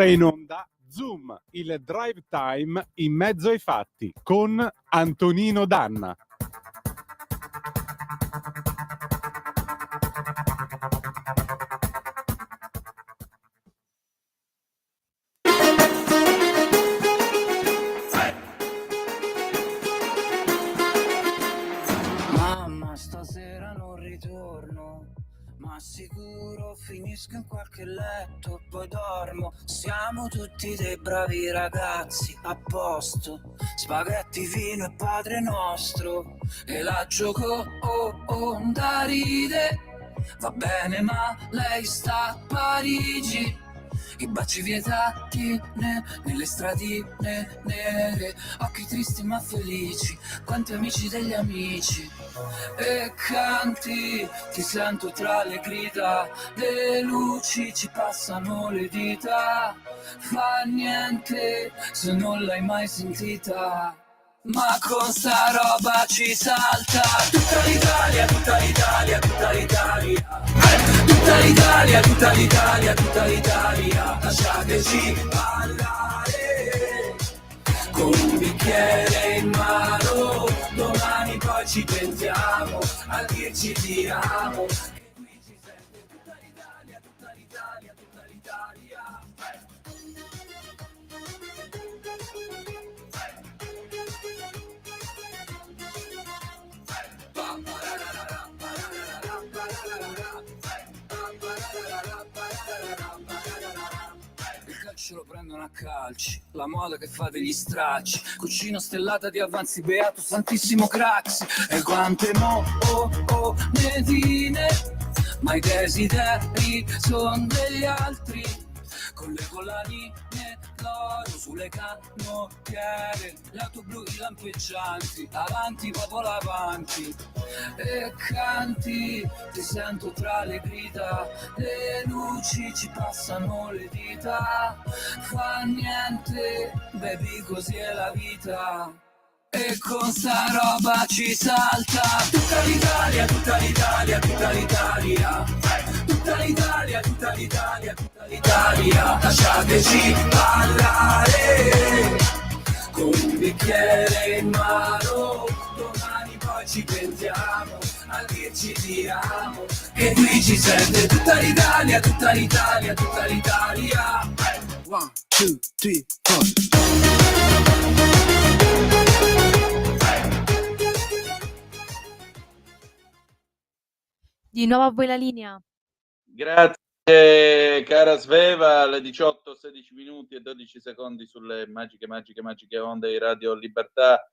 In onda Zoom, il drive time in mezzo ai fatti con Antonino Danna. Mamma, stasera non ritorno, ma sicuro finisco in qualche letto, poi dormo. Siamo tutti dei bravi ragazzi, a posto, spaghetti, vino e Padre Nostro, e la gioco da ride. Va bene, ma lei sta a Parigi. I baci vietati nelle stradine nere, occhi tristi ma felici, quanti amici degli amici. E canti, ti sento tra le grida, le luci ci passano le dita. Fa niente se non l'hai mai sentita, ma con sta roba ci salta. Tutta l'Italia, tutta l'Italia, tutta l'Italia. Tutta l'Italia, tutta l'Italia, tutta l'Italia. Lasciateci ballare con un bicchiere in mano. Domani poi ci pentiamo a dirci ti amo. E qui ci sente tutta l'Italia, tutta l'Italia, tutta l'Italia. Ce lo prendono a calci, la moda che fa degli stracci, cucina stellata di avanzi, beato santissimo Craxi. E quante monetine, ma i desideri son degli altri, con le collanine d'oro sulle canottiere, le auto blu, i lampeggianti, avanti popolo avanti. E canti, ti sento tra le grida, le luci ci passano le dita. Fa niente, baby, così è la vita. E con sta roba ci salta. Tutta l'Italia, tutta l'Italia, tutta l'Italia. Tutta l'Italia, tutta l'Italia, tutta l'Italia. Lasciateci ballare con un bicchiere in mano. Domani poi ci pentiamo a dirci ti amo. E qui ci sente tutta l'Italia, tutta l'Italia, tutta l'Italia. 1, 2, 3, 4. Di nuovo a voi la linea. Grazie cara Sveva, alle 18, 16 minuti e 12 secondi sulle magiche onde di Radio Libertà.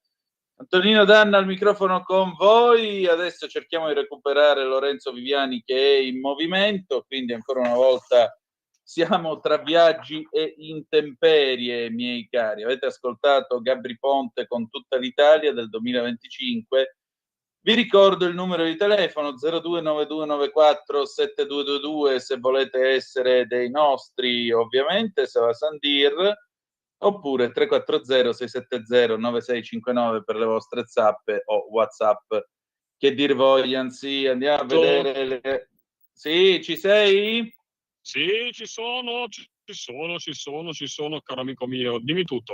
Antonino Danna al microfono con voi. Adesso cerchiamo di recuperare Lorenzo Viviani che è in movimento, quindi ancora una volta siamo tra viaggi e intemperie, miei cari. Avete ascoltato Gabri Ponte con Tutta l'Italia del 2025. Vi ricordo il numero di telefono 0292947222 se volete essere dei nostri, ovviamente, se va a San Dir, oppure 340-670-9659 per le vostre zappe o WhatsApp. Che dir vogliano, sì, andiamo a vedere. Sì, ci sei? Sì, ci sono, caro amico mio. Dimmi tutto.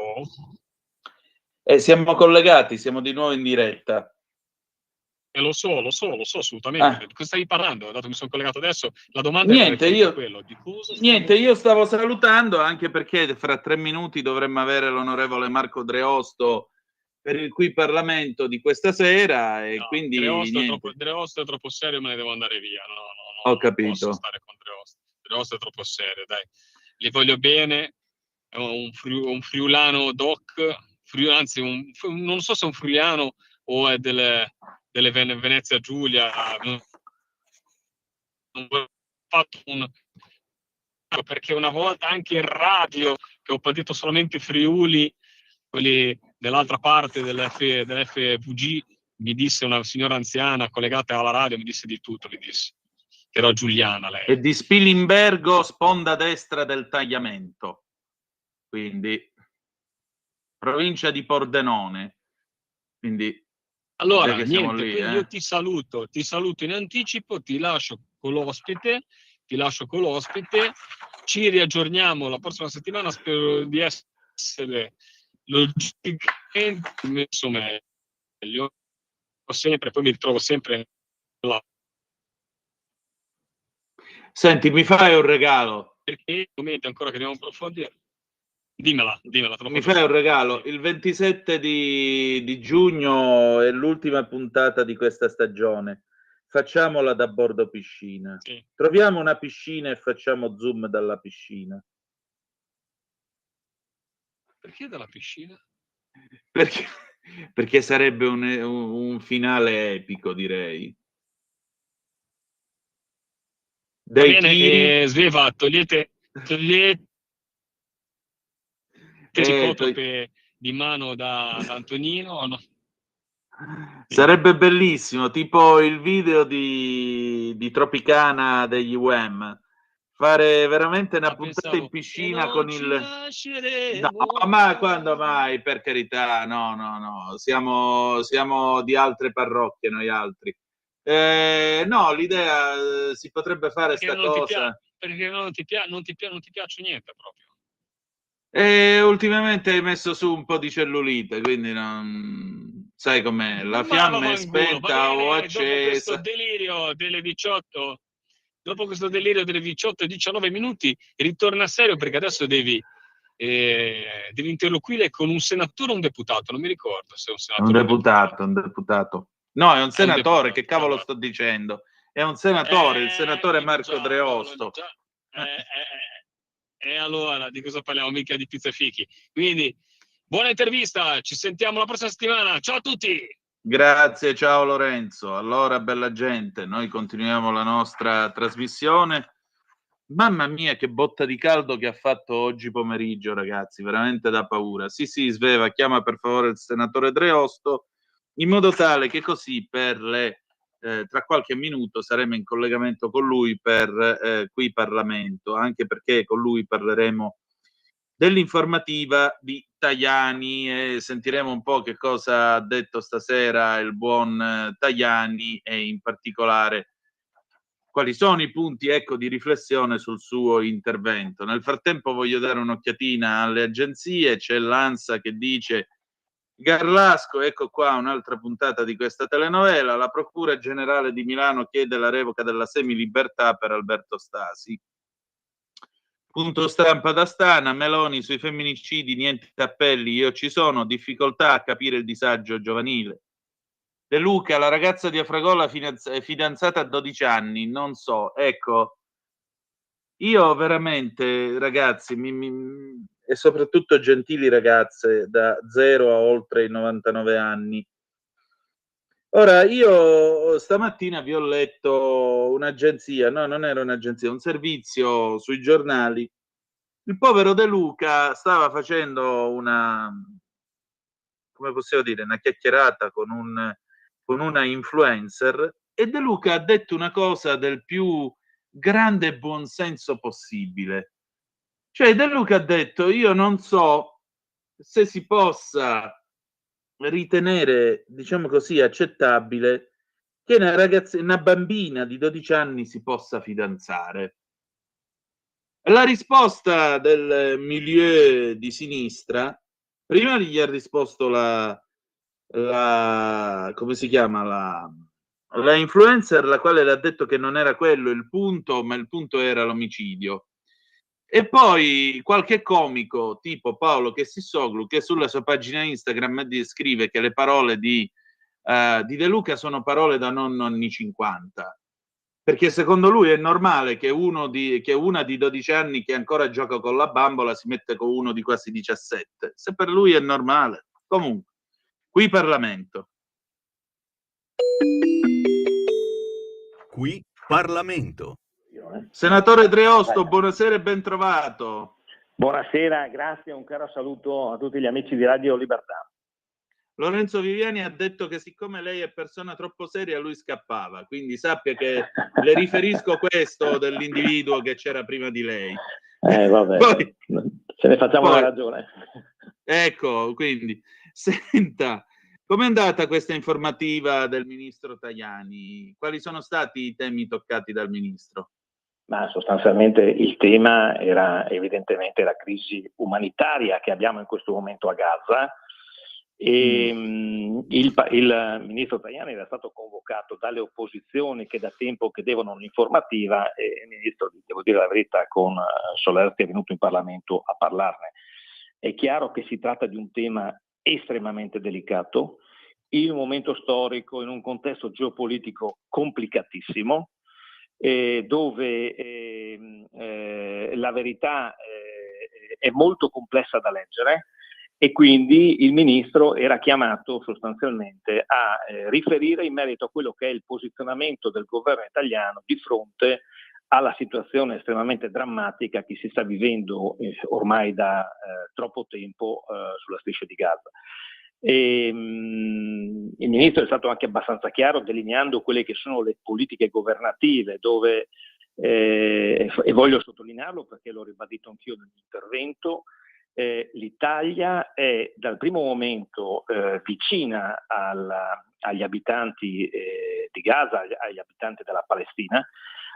Siamo collegati, siamo di nuovo in diretta. Lo so assolutamente. Di cosa stavi parlando? Dato che mi sono collegato adesso, la domanda niente, era quello. Di cosa io stavo salutando, anche perché fra 3 minuti dovremmo avere l'onorevole Marco Dreosto per il cui Parlamento di questa sera e quindi Dreosto è troppo serio, me ne devo andare via. No, ho capito. Non posso stare con Dreosto. Dreosto è troppo serio, dai. Li voglio bene, è un friulano doc, anzi non so se è un friulano o è delle Venezia Giulia. Non ho fatto perché una volta anche in radio che ho partito solamente Friuli, quelli dell'altra parte dell'FVG, mi disse una signora anziana collegata alla radio, mi disse di tutto, mi disse che era giuliana lei. E di Spilimbergo, sponda destra del tagliamento, quindi provincia di Pordenone, quindi allora niente, quindi io ti saluto in anticipo, ti lascio con l'ospite, ti lascio con l'ospite, ci riaggiorniamo la prossima settimana, spero di essere logicamente messo meglio, sempre, poi mi ritrovo sempre là. Senti, mi fai un regalo? Perché momenti ancora che dobbiamo approfondire. Dimmela. Mi fai un regalo? Il 27 di giugno è l'ultima puntata di questa stagione. Facciamola da bordo piscina. Sì. Troviamo una piscina e facciamo Zoom dalla piscina. Perché dalla piscina? Perché sarebbe un finale epico, direi. Va Dei bene, tiri. Sveva, togliete ipotrope di mano da Antonino o no? Sarebbe bellissimo, tipo il video di Tropicana degli UM. Fare veramente una puntata in piscina con il... No, ma quando mai, per carità, no. Siamo di altre parrocchie noi altri. No, l'idea si potrebbe fare perché sta cosa. Perché non ti piace niente proprio. Ultimamente hai messo su un po' di cellulite, quindi non sai com'è. La fiamma è spenta o accesa. Dopo questo delirio delle 18 e 19 minuti, ritorna serio perché adesso devi interloquire con un senatore o un deputato, non mi ricordo se è un senatore Un deputato. No, è un senatore, che cavolo allora. sto dicendo? È un senatore, il senatore Marco Dreosto. E allora di cosa parliamo? Mica di pizza e fichi. Quindi buona intervista, ci sentiamo la prossima settimana. Ciao a tutti! Grazie, ciao Lorenzo. Allora, bella gente, noi continuiamo la nostra trasmissione. Mamma mia, che botta di caldo che ha fatto oggi pomeriggio, ragazzi, veramente da paura. Sì, Sveva, chiama per favore il senatore Dreosto, in modo tale che così tra qualche minuto saremo in collegamento con lui per qui Parlamento, anche perché con lui parleremo dell'informativa di Tajani e sentiremo un po' che cosa ha detto stasera il buon Tajani e in particolare quali sono i punti, ecco, di riflessione sul suo intervento. Nel frattempo voglio dare un'occhiatina alle agenzie, c'è l'ANSA che dice Garlasco, ecco qua un'altra puntata di questa telenovela, la Procura Generale di Milano chiede la revoca della semilibertà per Alberto Stasi. Punto stampa d'Astana, Meloni sui femminicidi, niente appelli, io ci sono, difficoltà a capire il disagio giovanile. De Luca, la ragazza di Afragola fidanzata a 12 anni, non so, ecco, io veramente, ragazzi, e soprattutto gentili ragazze da 0 a oltre i 99 anni. Ora, io stamattina vi ho letto un'agenzia, no, non era un'agenzia, un servizio sui giornali. Il povero De Luca stava facendo una, come possiamo dire, una chiacchierata con una influencer e De Luca ha detto una cosa del più grande buonsenso possibile. Cioè De Luca ha detto: io non so se si possa ritenere, diciamo così, accettabile che una bambina di 12 anni si possa fidanzare. La risposta del milieu di sinistra, prima gli ha risposto come si chiama, la influencer, la quale le ha detto che non era quello il punto, ma il punto era l'omicidio. E poi qualche comico tipo Paolo Chessissoglu, che sulla sua pagina Instagram scrive che le parole di De Luca sono parole da nonno anni 50, perché secondo lui è normale che una di 12 anni che ancora gioca con la bambola si mette con uno di quasi 17, se per lui è normale. Comunque, qui Parlamento. Qui Parlamento. Senatore Dreosto, buonasera e ben trovato. Buonasera, grazie, un caro saluto a tutti gli amici di Radio Libertà. Lorenzo Viviani ha detto che siccome lei è persona troppo seria lui scappava, quindi sappia che le riferisco questo dell'individuo che c'era prima di lei. Vabbè, poi, se ne facciamo una ragione. Ecco, quindi, senta, com'è andata questa informativa del ministro Tajani? Quali sono stati i temi toccati dal ministro? Ma sostanzialmente il tema era evidentemente la crisi umanitaria che abbiamo in questo momento a Gaza. E il ministro Tajani era stato convocato dalle opposizioni che da tempo chiedevano un'informativa, e il ministro, devo dire la verità, con solerzia è venuto in Parlamento a parlarne. È chiaro che si tratta di un tema estremamente delicato, in un momento storico, in un contesto geopolitico complicatissimo, dove la verità è molto complessa da leggere, e quindi il ministro era chiamato sostanzialmente a riferire in merito a quello che è il posizionamento del governo italiano di fronte alla situazione estremamente drammatica che si sta vivendo ormai da troppo tempo sulla striscia di Gaza. Il ministro è stato anche abbastanza chiaro delineando quelle che sono le politiche governative, dove, e voglio sottolinearlo perché l'ho ribadito anch'io nell'intervento, l'Italia è dal primo momento vicina agli abitanti di Gaza, agli abitanti della Palestina,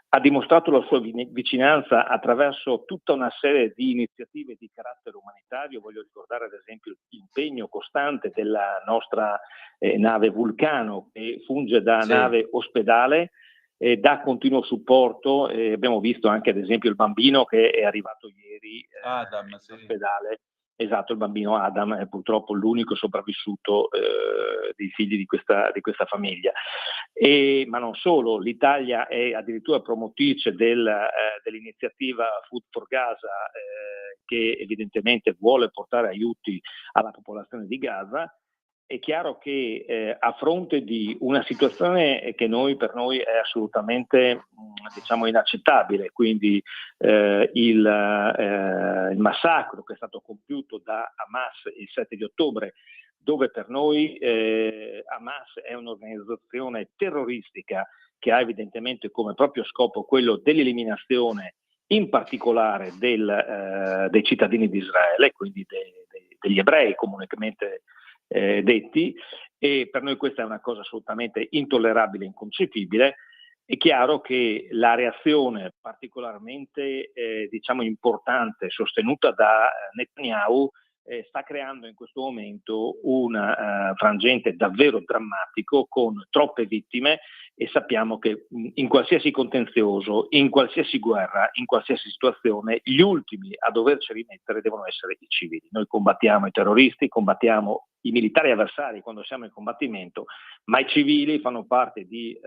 ha dimostrato la sua vicinanza attraverso tutta una serie di iniziative di carattere umanitario. Voglio ricordare ad esempio l'impegno costante della nostra nave Vulcano, che funge da nave ospedale, dà continuo supporto. Abbiamo visto anche ad esempio il bambino che è arrivato ieri Adam, in ospedale. Esatto, il bambino Adam è purtroppo l'unico sopravvissuto dei figli di questa famiglia. Ma non solo, l'Italia è addirittura promotrice dell'iniziativa Food for Gaza, che evidentemente vuole portare aiuti alla popolazione di Gaza. È chiaro che a fronte di una situazione che per noi è assolutamente inaccettabile, quindi il massacro che è stato compiuto da Hamas il 7 di ottobre, dove per noi Hamas è un'organizzazione terroristica che ha evidentemente come proprio scopo quello dell'eliminazione in particolare dei cittadini di Israele, quindi degli ebrei comunemente detti, e per noi questa è una cosa assolutamente intollerabile e inconcepibile. È chiaro che la reazione particolarmente importante sostenuta da Netanyahu sta creando in questo momento un frangente davvero drammatico con troppe vittime, e sappiamo che in qualsiasi contenzioso, in qualsiasi guerra, in qualsiasi situazione, gli ultimi a doverci rimettere devono essere i civili. Noi combattiamo i terroristi, combattiamo i militari avversari quando siamo in combattimento, ma i civili fanno parte di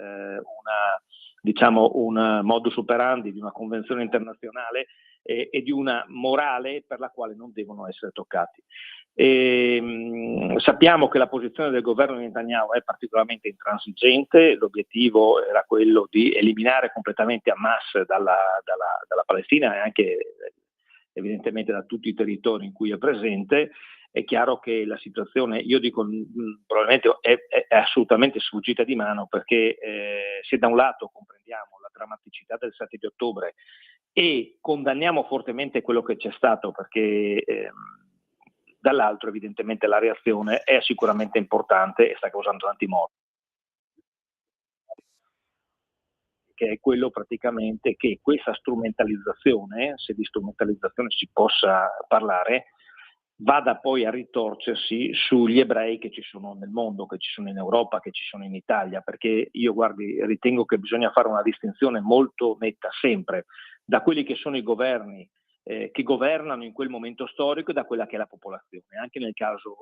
un modus operandi, di una convenzione internazionale e di una morale per la quale non devono essere toccati. Sappiamo che la posizione del governo di Netanyahu è particolarmente intransigente. L'obiettivo era quello di eliminare completamente Hamas dalla Palestina e anche evidentemente da tutti i territori in cui è presente. È chiaro che la situazione, io dico, probabilmente è assolutamente sfuggita di mano, perché se da un lato comprendiamo la drammaticità del 7 di ottobre e condanniamo fortemente quello che c'è stato, perché dall'altro evidentemente la reazione è sicuramente importante e sta causando tanti morti, che è quello praticamente che questa strumentalizzazione, se di strumentalizzazione si possa parlare, vada poi a ritorcersi sugli ebrei che ci sono nel mondo, che ci sono in Europa, che ci sono in Italia, perché io ritengo che bisogna fare una distinzione molto netta sempre da quelli che sono i governi che governano in quel momento storico e da quella che è la popolazione, anche nel caso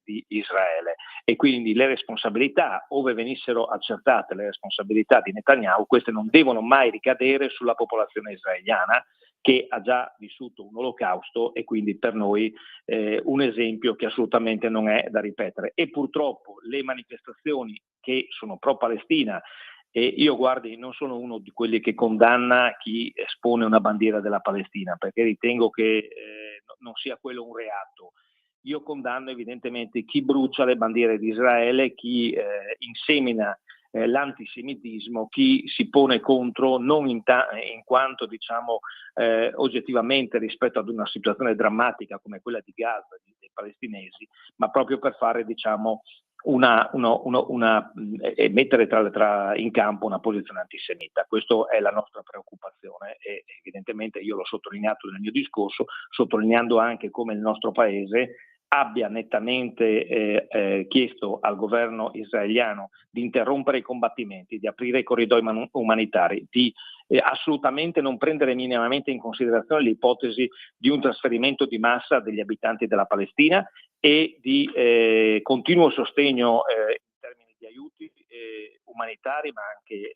di Israele. E quindi le responsabilità, ove venissero accertate le responsabilità di Netanyahu, queste non devono mai ricadere sulla popolazione israeliana, che ha già vissuto un olocausto, e quindi per noi un esempio che assolutamente non è da ripetere. E purtroppo le manifestazioni che sono pro-Palestina, io non sono uno di quelli che condanna chi espone una bandiera della Palestina, perché ritengo che non sia quello un reato. Io condanno evidentemente chi brucia le bandiere di Israele, chi insemina l'antisemitismo, chi si pone contro non in quanto diciamo oggettivamente rispetto ad una situazione drammatica come quella di Gaza, dei palestinesi, ma proprio per fare diciamo mettere in campo una posizione antisemita. Questa è la nostra preoccupazione e evidentemente io l'ho sottolineato nel mio discorso, sottolineando anche come il nostro paese abbia nettamente chiesto al governo israeliano di interrompere i combattimenti, di aprire i corridoi umanitari, di assolutamente non prendere minimamente in considerazione l'ipotesi di un trasferimento di massa degli abitanti della Palestina e di continuo sostegno in termini di aiuti umanitari ma anche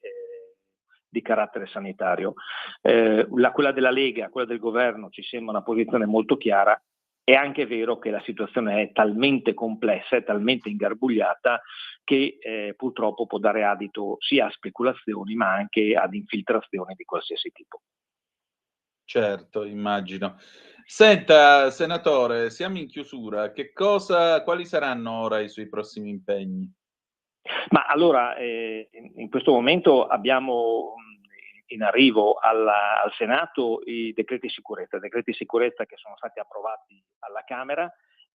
di carattere sanitario. Quella della Lega, quella del governo ci sembra una posizione molto chiara. È anche vero che la situazione è talmente complessa, è talmente ingarbugliata che purtroppo può dare adito sia a speculazioni ma anche ad infiltrazioni di qualsiasi tipo. Certo, immagino. Senta, senatore, siamo in chiusura. Quali saranno ora i suoi prossimi impegni? Ma allora, in questo momento abbiamo in arrivo al Senato i decreti sicurezza che sono stati approvati alla Camera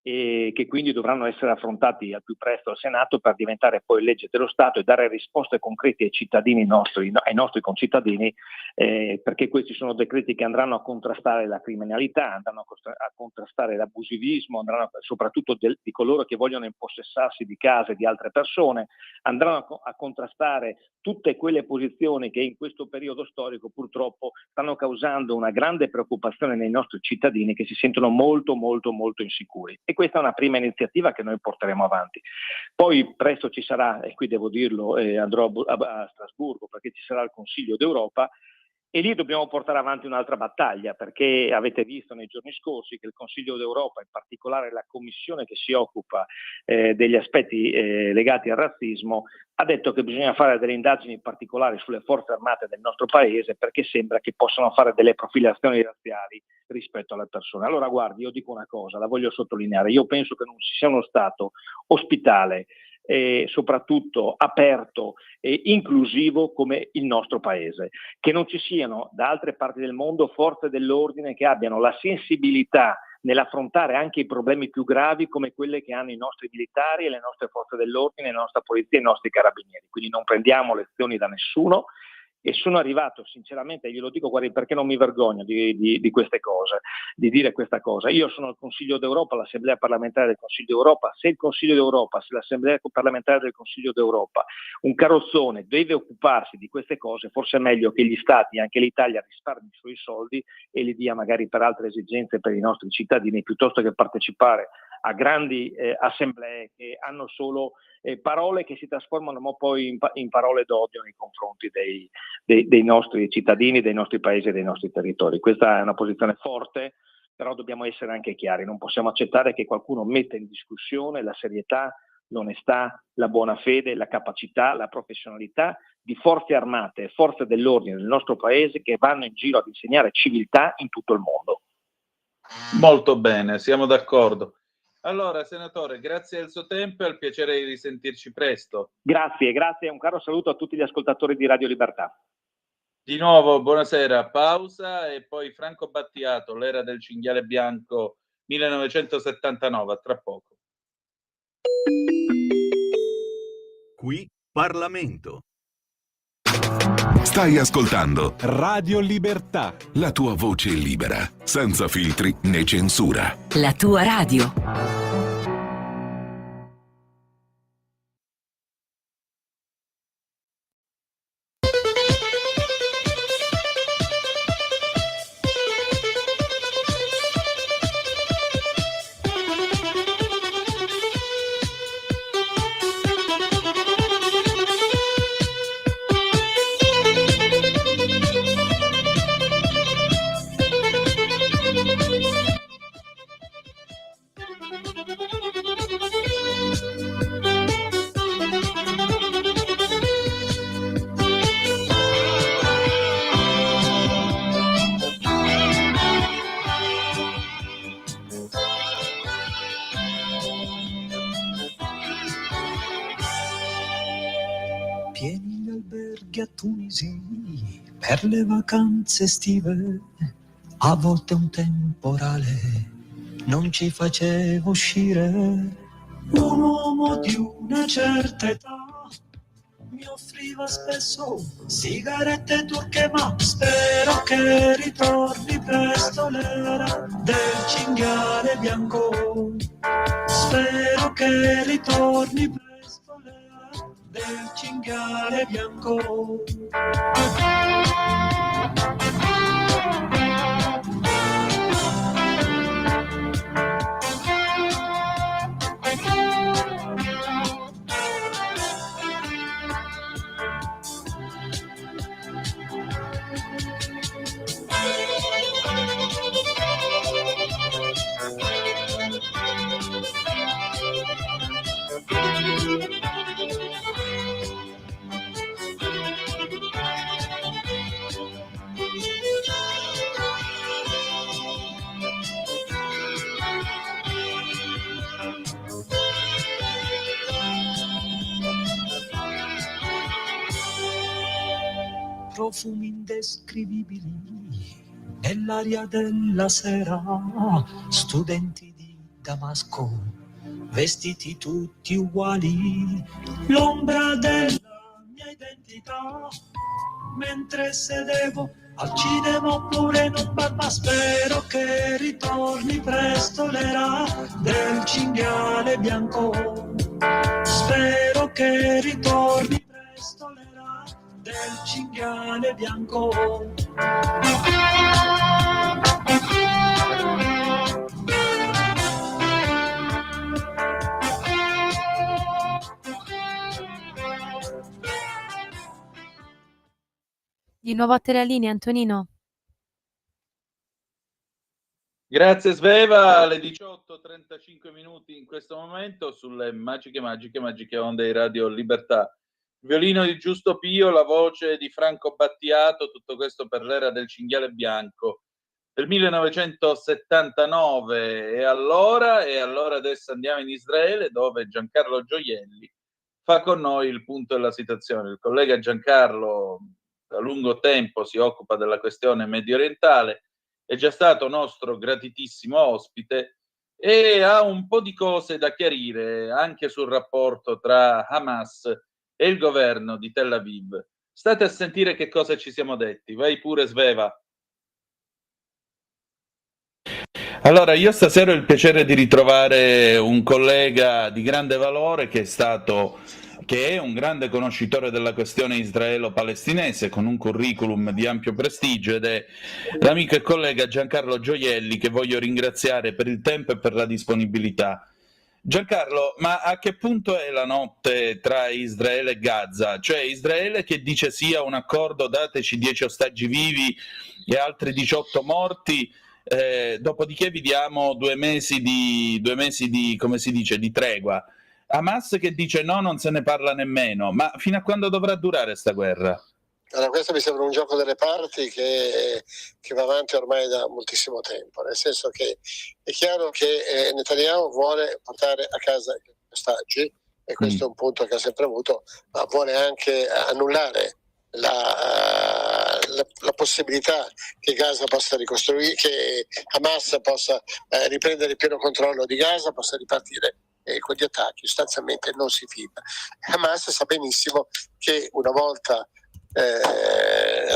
e che quindi dovranno essere affrontati al più presto al Senato per diventare poi legge dello Stato e dare risposte concrete ai cittadini nostri, ai nostri concittadini, perché questi sono decreti che andranno a contrastare la criminalità, andranno a contrastare l'abusivismo, andranno soprattutto di coloro che vogliono impossessarsi di case di altre persone, andranno a contrastare tutte quelle posizioni che in questo periodo storico purtroppo stanno causando una grande preoccupazione nei nostri cittadini che si sentono molto molto molto insicuri. E questa è una prima iniziativa che noi porteremo avanti. Poi presto ci sarà, e qui devo dirlo, andrò a Strasburgo perché ci sarà il Consiglio d'Europa e lì dobbiamo portare avanti un'altra battaglia, perché avete visto nei giorni scorsi che il Consiglio d'Europa, in particolare la Commissione che si occupa degli aspetti legati al razzismo, ha detto che bisogna fare delle indagini particolari sulle forze armate del nostro paese perché sembra che possano fare delle profilazioni razziali rispetto alle persone. Allora guardi, io dico una cosa, la voglio sottolineare, io penso che non ci sia uno Stato ospitale soprattutto aperto e inclusivo come il nostro paese, che non ci siano da altre parti del mondo forze dell'ordine che abbiano la sensibilità nell'affrontare anche i problemi più gravi come quelle che hanno i nostri militari e le nostre forze dell'ordine, la nostra polizia e i nostri carabinieri. Quindi non prendiamo lezioni da nessuno e sono arrivato sinceramente, glielo dico, guardi, perché non mi vergogno di queste cose, di dire questa cosa. Io sono al Consiglio d'Europa, l'Assemblea parlamentare del Consiglio d'Europa, se il Consiglio d'Europa, se l'Assemblea parlamentare del Consiglio d'Europa, un carrozzone deve occuparsi di queste cose, forse è meglio che gli Stati, anche l'Italia, risparmi i suoi soldi e li dia magari per altre esigenze per i nostri cittadini, piuttosto che partecipare a grandi assemblee che hanno solo parole che si trasformano poi in parole d'odio nei confronti dei nostri cittadini, dei nostri paesi e dei nostri territori. Questa è una posizione forte, però dobbiamo essere anche chiari, non possiamo accettare che qualcuno metta in discussione la serietà, l'onestà, la buona fede, la capacità, la professionalità di forze armate e forze dell'ordine del nostro paese che vanno in giro ad insegnare civiltà in tutto il mondo. Molto bene, siamo d'accordo. Allora, senatore, grazie del suo tempo e al piacere di risentirci presto. Grazie, un caro saluto a tutti gli ascoltatori di Radio Libertà. Di nuovo, buonasera, pausa e poi Franco Battiato, l'era del cinghiale bianco 1979, a tra poco. Qui Parlamento. Stai ascoltando Radio Libertà. la tua voce libera, senza filtri né censura. La tua radio. alberghi a Tunisi per le vacanze estive. A volte un temporale non ci faceva uscire. Un uomo di una certa età mi offriva spesso sigarette turche, ma spero che ritorni presto l'era del cinghiale bianco. Spero che ritorni presto l'era del cinghiale bianco. Profumi indescrivibili nell'aria della sera, studenti di Damasco, vestiti tutti uguali, l'ombra della mia identità, mentre sedevo al cinema oppure in un bar, ma spero che ritorni presto l'era del cinghiale bianco. Spero che ritorni presto l'era del cinghiale bianco. Di nuovo a te la linea, Antonino. Grazie Sveva, alle 18:35 minuti in questo momento sulle magiche onde di Radio Libertà. Il violino di Giusto Pio, la voce di Franco Battiato, tutto questo per l'era del cinghiale bianco del 1979. E allora adesso andiamo in Israele, dove Giancarlo Gioielli fa con noi il punto della situazione. Il collega Giancarlo da lungo tempo si occupa della questione medio orientale, è già stato nostro gratitissimo ospite e ha un po' di cose da chiarire anche sul rapporto tra Hamas e il governo di Tel Aviv. State a sentire che cosa ci siamo detti. Vai pure Sveva. Allora, io stasera ho il piacere di ritrovare un collega di grande valore che è un grande conoscitore della questione israelo-palestinese, con un curriculum di ampio prestigio, ed è l'amico e collega Giancarlo Gioielli, che voglio ringraziare per il tempo e per la disponibilità. Giancarlo, ma a che punto è la notte tra Israele e Gaza? Cioè Israele che dice sì a un accordo, dateci 10 ostaggi vivi e altri 18 morti, dopodiché vi diamo 2 mesi di, come si dice, di tregua. Hamas che dice no, non se ne parla nemmeno. Ma fino a quando dovrà durare sta guerra? Allora, questo mi sembra un gioco delle parti che va avanti ormai da moltissimo tempo, nel senso che è chiaro che Netanyahu vuole portare a casa gli ostaggi, e questo è un punto che ha sempre avuto, ma vuole anche annullare la possibilità che Gaza possa ricostruire, che Hamas possa riprendere il pieno controllo di Gaza, possa ripartire con gli attacchi. Sostanzialmente non si fida. Hamas sa benissimo che una volta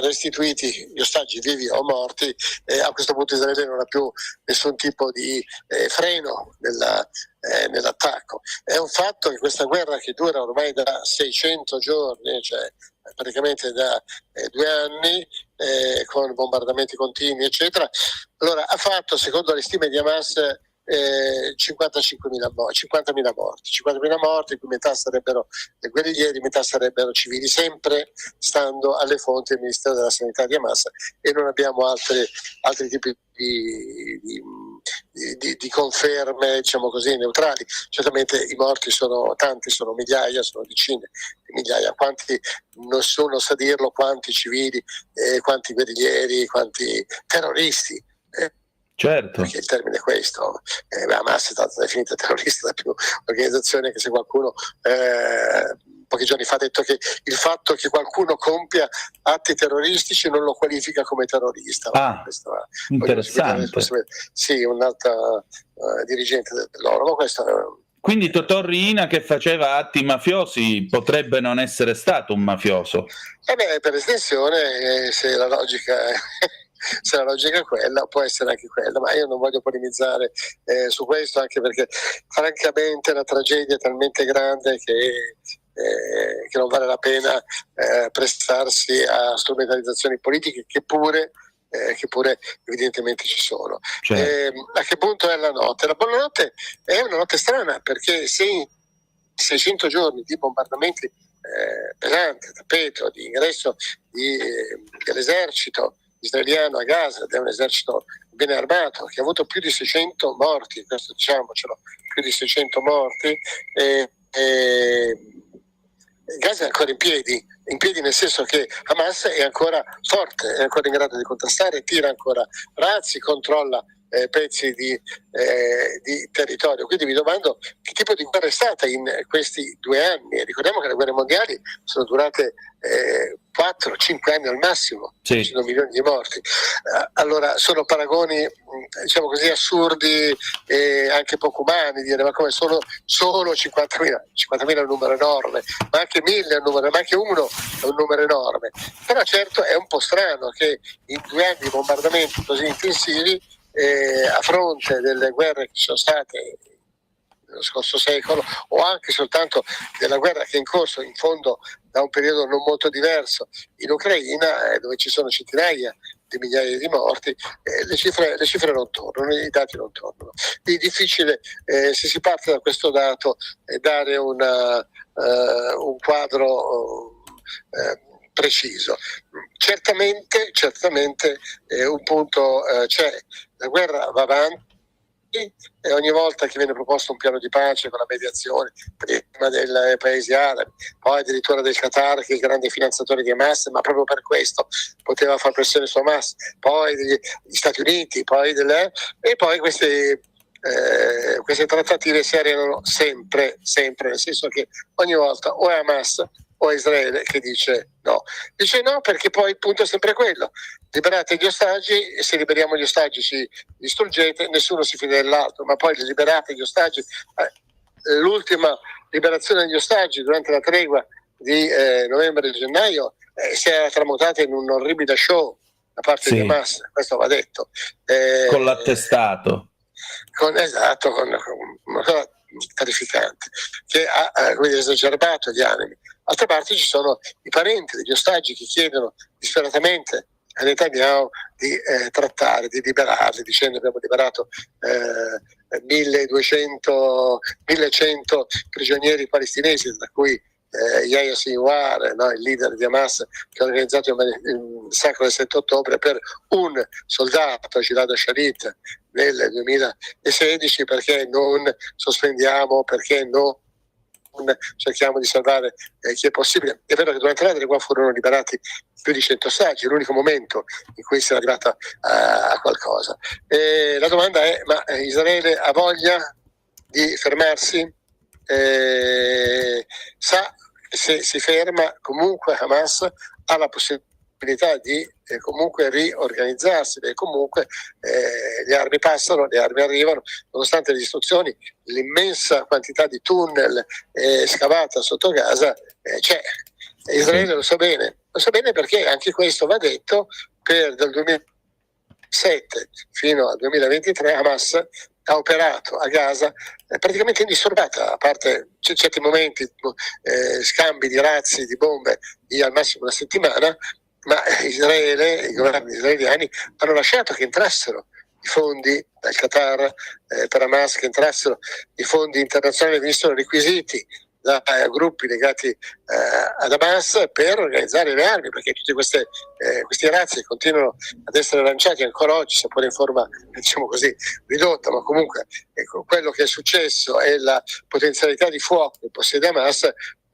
restituiti gli ostaggi vivi o morti, a questo punto Israele non ha più nessun tipo di freno nell'attacco. È un fatto che questa guerra, che dura ormai da 600 giorni, cioè praticamente da 2 anni, con bombardamenti continui eccetera, allora ha fatto, secondo le stime di Hamas, 50.000 morti, di cui metà sarebbero guerriglieri, metà sarebbero civili, sempre stando alle fonti del Ministero della Sanità di Hamas, e non abbiamo altri tipi di conferme, diciamo così, neutrali. Certamente i morti sono tanti, sono migliaia, sono decine di migliaia, quanti nessuno sa dirlo, quanti civili, quanti guerriglieri, quanti terroristi. Certo. Perché il termine è questo, Hamas è stata definita terrorista da più organizzazioni, che se qualcuno pochi giorni fa ha detto che il fatto che qualcuno compia atti terroristici non lo qualifica come terrorista. Interessante. Sì, un'altra dirigente dell'ONU, ma questo quindi Totò Riina, che faceva atti mafiosi, potrebbe non essere stato un mafioso? Per estensione, se la logica è quella, può essere anche quella, ma io non voglio polemizzare su questo, anche perché francamente la tragedia è talmente grande che non vale la pena prestarsi a strumentalizzazioni politiche che pure evidentemente ci sono. A che punto è la notte? La buonanotte è una notte strana, perché se in 600 giorni di bombardamenti pesanti, ripeto, di ingresso dell'esercito israeliano a Gaza, ed è un esercito ben armato che ha avuto più di 600 morti, questo diciamocelo, più di 600 morti, Gaza è ancora in piedi nel senso che Hamas è ancora forte, è ancora in grado di contrastare, tira ancora razzi, controlla pezzi di territorio. Quindi mi domando che tipo di guerra è stata in questi 2 anni. Ricordiamo che le guerre mondiali sono durate 4-5 anni al massimo, ci sono milioni di morti. Allora sono paragoni, diciamo così, assurdi e anche poco umani, dire ma come solo 50.000 è un numero enorme, ma anche 1.000 è un numero, ma anche 1 è un numero enorme. Però certo è un po' strano che in 2 anni di bombardamenti così intensivi, a fronte delle guerre che ci sono state nello scorso secolo, o anche soltanto della guerra che è in corso in fondo da un periodo non molto diverso in Ucraina, dove ci sono centinaia di migliaia di morti, le cifre non tornano, i dati non tornano. È difficile, se si parte da questo dato, dare un quadro preciso. Certamente un punto c'è: la guerra va avanti e ogni volta che viene proposto un piano di pace con la mediazione prima dei paesi arabi, poi addirittura del Qatar, che è il grande finanziatore di Hamas, ma proprio per questo poteva fare pressione su Hamas, poi degli Stati Uniti, e poi queste trattative si arenano sempre, nel senso che ogni volta o è Hamas o è Israele che dice no perché poi il punto è sempre quello: liberate gli ostaggi, e se liberiamo gli ostaggi ci distruggete, nessuno si fida dell'altro, ma poi liberate gli ostaggi. L'ultima liberazione degli ostaggi durante la tregua di novembre e gennaio si era tramutata in un orribile show da parte di Hamas, questo va detto, con l'attestato, con una cosa terrificante che ha esacerbato gli animi. D'altra parte ci sono i parenti degli ostaggi che chiedono disperatamente a Netanyahu di trattare, di liberarli, dicendo: abbiamo liberato 1.100 prigionieri palestinesi, tra cui Yahya Sinwar, il leader di Hamas, che ha organizzato il massacro del 7 ottobre per un soldato, Gilad Shalit, nel 2016. Perché non sospendiamo, perché non cerchiamo di salvare chi è possibile? È vero che durante la tregua furono liberati più di 100 ostaggi, è l'unico momento in cui si è arrivata a qualcosa. La domanda è: ma Israele ha voglia di fermarsi? Sa che se si ferma comunque Hamas ha la possibilità di comunque riorganizzarsi, perché comunque le armi passano, le armi arrivano, nonostante le distruzioni, l'immensa quantità di tunnel scavata sotto Gaza c'è. Israele lo sa bene perché anche questo va detto: dal 2007 fino al 2023 Hamas ha operato a Gaza praticamente indisturbata, a parte certi momenti, scambi di razzi, di bombe di al massimo una settimana, ma i governi israeliani hanno lasciato che entrassero i fondi dal Qatar per Hamas, che entrassero i fondi internazionali, venissero requisiti da gruppi legati ad Hamas per organizzare le armi, perché tutti questi razzi continuano ad essere lanciati ancora oggi, seppure in forma, diciamo così, ridotta, ma comunque quello che è successo e la potenzialità di fuoco che possiede Hamas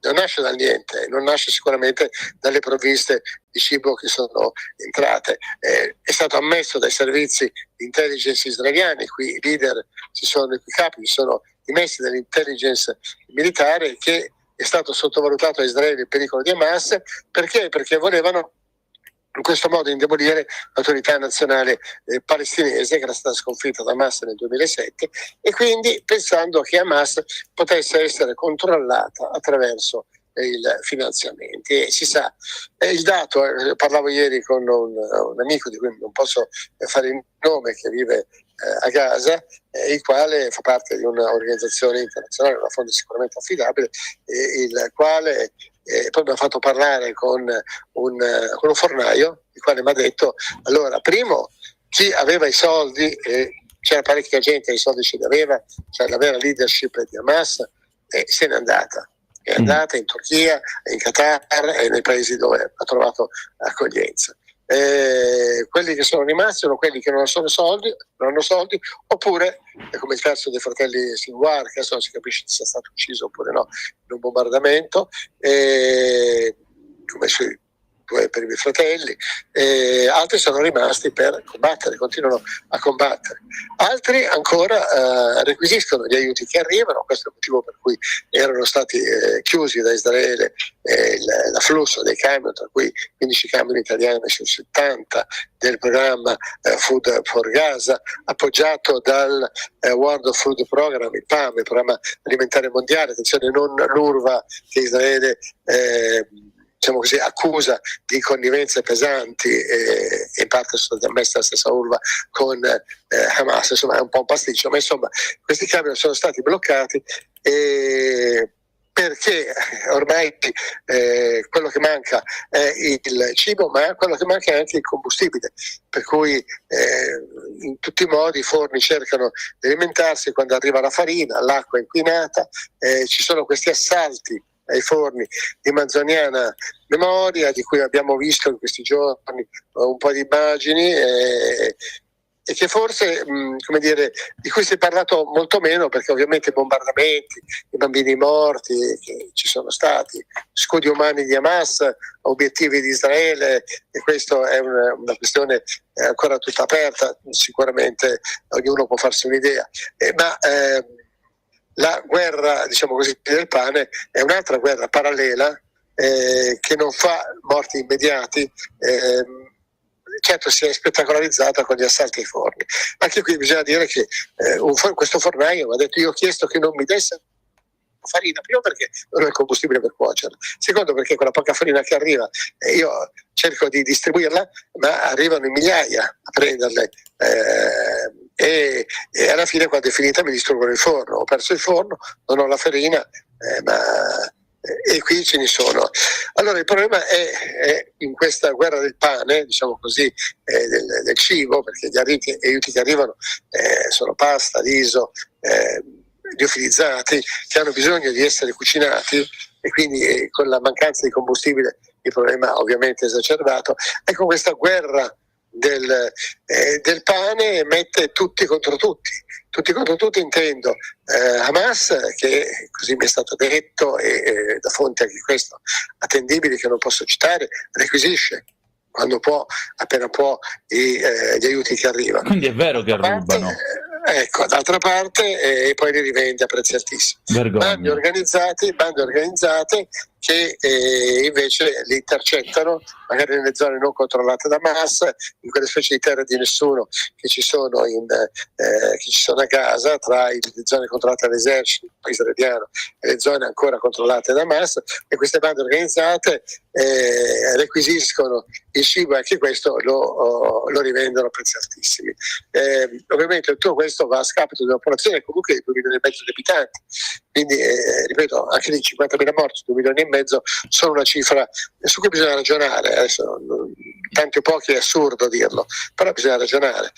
non nasce dal niente, non nasce sicuramente dalle provviste di cibo che sono entrate. È stato ammesso dai servizi di intelligence israeliani, qui i leader i capi si sono dimessi dall'intelligence militare, che è stato sottovalutato a Israele il pericolo di Hamas. Perché? Perché volevano in questo modo indebolire l'autorità nazionale palestinese, che era stata sconfitta da Hamas nel 2007, e quindi pensando che Hamas potesse essere controllata attraverso i finanziamenti. E si sa, il dato, parlavo ieri con un amico di cui non posso fare il nome, che vive a Gaza, il quale fa parte di un'organizzazione internazionale, una fonte sicuramente affidabile, il quale poi mi ha fatto parlare con un fornaio, il quale mi ha detto: allora, primo, chi aveva i soldi, c'era parecchia gente che i soldi ce li aveva, cioè la vera leadership di Hamas, se n'è andata. È andata in Turchia, in Qatar e nei paesi dove ha trovato accoglienza. Quelli che sono rimasti sono quelli che non hanno soldi, oppure, come il caso dei fratelli Sinwar, che adesso non si capisce se sia stato ucciso oppure no in un bombardamento, come sui due primi fratelli, altri sono rimasti per combattere, continuano a combattere. Altri ancora requisiscono gli aiuti che arrivano. Questo è il motivo per cui erano stati chiusi da Israele l'afflusso dei camion, tra cui 15 camion italiani su 70 del programma Food for Gaza, appoggiato dal World Food Program, il PAM, il programma alimentare mondiale. Attenzione, non l'UNRWA che Israele diciamo così, accusa di connivenze pesanti, e in parte sono stati ammessi dalla stessa UNRWA con Hamas. Insomma, è un po' un pasticcio, ma insomma questi camion sono stati bloccati perché ormai quello che manca è il cibo, ma quello che manca è anche il combustibile, per cui in tutti i modi i forni cercano di alimentarsi. Quando arriva la farina, l'acqua inquinata, ci sono questi assalti ai forni di manzoniana memoria, di cui abbiamo visto in questi giorni un po' di immagini, e che forse, come dire, di cui si è parlato molto meno, perché ovviamente i bombardamenti, i bambini morti che ci sono stati, scudi umani di Hamas, obiettivi di Israele, e questo è una questione ancora tutta aperta. Sicuramente ognuno può farsi un'idea, ma la guerra, diciamo così, del pane è un'altra guerra parallela che non fa morti immediati. Certo, si è spettacolarizzata con gli assalti ai forni. Anche qui bisogna dire che questo fornaio mi ha detto: io ho chiesto che non mi desse farina, primo perché non ho il combustibile per cuocerla, secondo perché quella poca farina che arriva io cerco di distribuirla, ma arrivano in migliaia a prenderle, e alla fine, quando è finita, mi distruggono il forno. Ho perso il forno, non ho la farina, e qui ce ne sono. Allora il problema è in questa guerra del pane, diciamo così, del cibo, perché gli aiuti che arrivano sono pasta, riso, liofilizzati, che hanno bisogno di essere cucinati, e quindi con la mancanza di combustibile il problema ovviamente è esacerbato. Ecco, questa guerra del pane mette tutti contro tutti, intendo Hamas, che così mi è stato detto, e da fonti anche questo attendibili che non posso citare, requisisce quando può, appena può, gli aiuti che arrivano. Quindi è vero che rubano. Ecco, d'altra parte, e poi li rivende a prezzi altissimi. Bande organizzate che invece li intercettano, magari nelle zone non controllate da Hamas, in quelle specie di terre di nessuno che ci sono a Gaza, tra le zone controllate dall'esercito israeliano e le zone ancora controllate da Hamas, e queste bande organizzate requisiscono il cibo, e anche questo lo rivendono a prezzi altissimi. Ovviamente tutto questo va a scapito di una popolazione comunque di 2 milioni e mezzo di abitanti, quindi ripeto, anche lì 50.000 morti, 2 milioni e mezzo sono una cifra su cui bisogna ragionare. Adesso tanti o pochi è assurdo dirlo, però bisogna ragionare.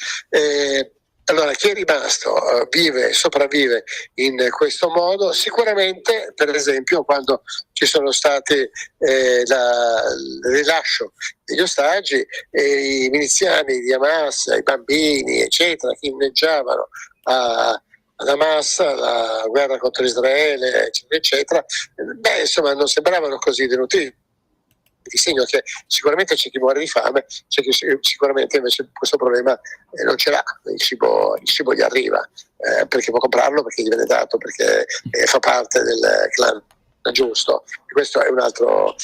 Allora, chi è rimasto sopravvive in questo modo. Sicuramente, per esempio, quando ci sono stati il rilascio degli ostaggi, i miliziani di Hamas, i bambini, eccetera, che inneggiavano ad Hamas, la guerra contro Israele, eccetera, insomma, non sembravano così denutriti. Di segno che sicuramente c'è chi muore di fame, c'è chi sicuramente invece questo problema non ce l'ha, il cibo gli arriva, perché può comprarlo, perché gli viene dato, perché fa parte del clan giusto, questo è un altro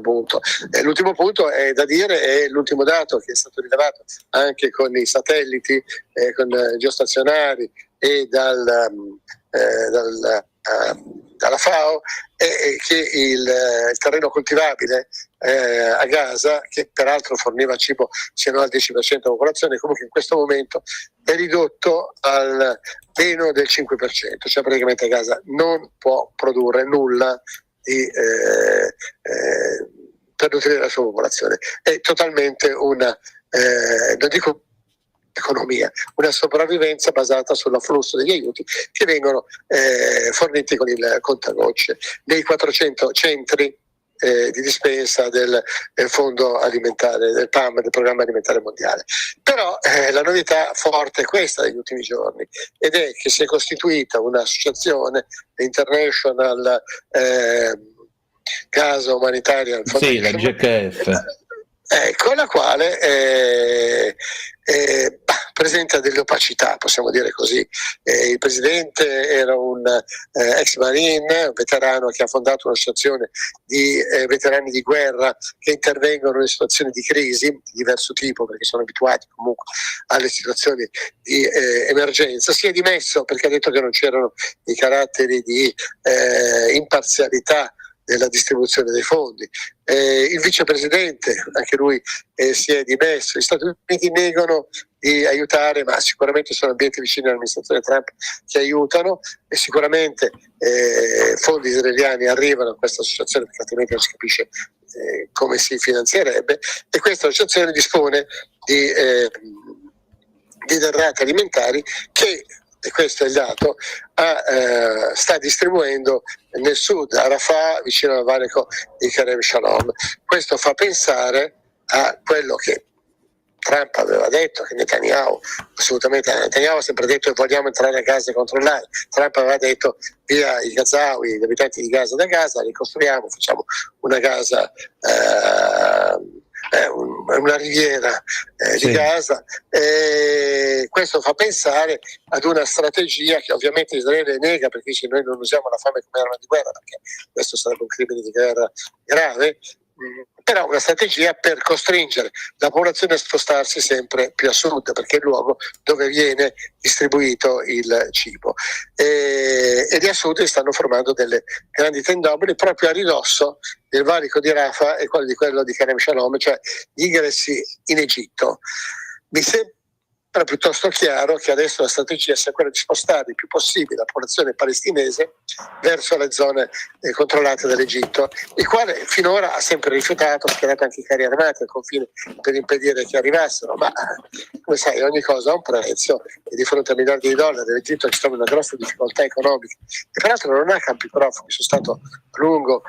punto. L'ultimo punto è da dire, è l'ultimo dato che è stato rilevato anche con i satelliti, con geostazionari e dalla FAO, è che il terreno coltivabile a Gaza, che peraltro forniva cibo sino al 10% della popolazione, comunque in questo momento è ridotto al meno del 5%, cioè praticamente Gaza non può produrre nulla per nutrire la sua popolazione. È totalmente una, non dico economia, una sopravvivenza basata sull'afflusso degli aiuti che vengono forniti con il contagocce nei 400 centri di dispensa del fondo alimentare, del PAM, del programma alimentare mondiale. Però la novità forte è questa degli ultimi giorni, ed è che si è costituita un'associazione, International Gaza Humanitarian Foundation, sì, la GKF, con la quale presenta delle opacità, possiamo dire così. Il presidente era un ex marine, un veterano che ha fondato un'associazione di veterani di guerra che intervengono in situazioni di crisi di diverso tipo, perché sono abituati comunque alle situazioni di emergenza. Si è dimesso perché ha detto che non c'erano i caratteri di imparzialità della distribuzione dei fondi. Il vicepresidente, anche lui si è dimesso. Gli Stati Uniti negano di aiutare, ma sicuramente sono ambienti vicini all'amministrazione Trump che aiutano, e sicuramente fondi israeliani arrivano a questa associazione, perché altrimenti non si capisce come si finanzierebbe, e questa associazione dispone di derrate alimentari che, e questo è il dato, sta distribuendo nel sud, a Rafah, vicino al valico di Kerem Shalom. Questo fa pensare a quello che Trump aveva detto, che Netanyahu ha sempre detto che vogliamo entrare a Gaza e controllare. Trump aveva detto via i Gazawi, gli abitanti di Gaza da Gaza, ricostruiamo, facciamo una Gaza, una riviera di Gaza. Questo fa pensare ad una strategia che ovviamente Israele nega, perché dice noi non usiamo la fame come arma di guerra, perché questo sarebbe un crimine di guerra grave, però una strategia per costringere la popolazione a spostarsi sempre più a sud, perché è il luogo dove viene distribuito il cibo, e lì a sud stanno formando delle grandi tendopoli proprio a ridosso del valico di Rafah e quello di Kerem Shalom, cioè gli ingressi in Egitto. Mi sembra piuttosto chiaro che adesso la strategia sia quella di spostare il più possibile la popolazione palestinese verso le zone controllate dall'Egitto, il quale finora ha sempre rifiutato, ha schierato anche i carri armati al confine per impedire che arrivassero, ma come sai ogni cosa ha un prezzo, e di fronte a miliardi di dollari l'Egitto ci trova in una grossa difficoltà economica, e peraltro non ha campi profughi. Sono stato a lungo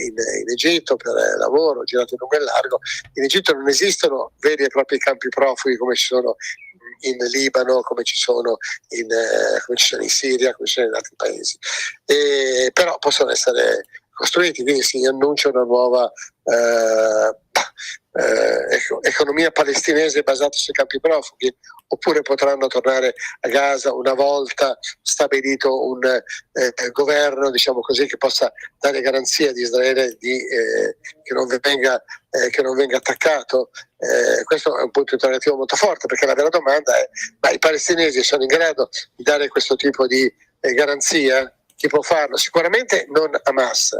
in Egitto per lavoro, ho girato in lungo e largo. In Egitto non esistono veri e propri campi profughi come ci sono in Libano, come ci sono in Siria, come ci sono in altri paesi, però possono essere costruiti, quindi si annuncia una nuova economia palestinese basata sui campi profughi, oppure potranno tornare a Gaza una volta stabilito un governo, diciamo così, che possa dare garanzia di Israele che non venga attaccato. Questo è un punto interrogativo molto forte, perché la vera domanda è: ma i palestinesi sono in grado di dare questo tipo di garanzia? Chi può farlo? Sicuramente non Hamas,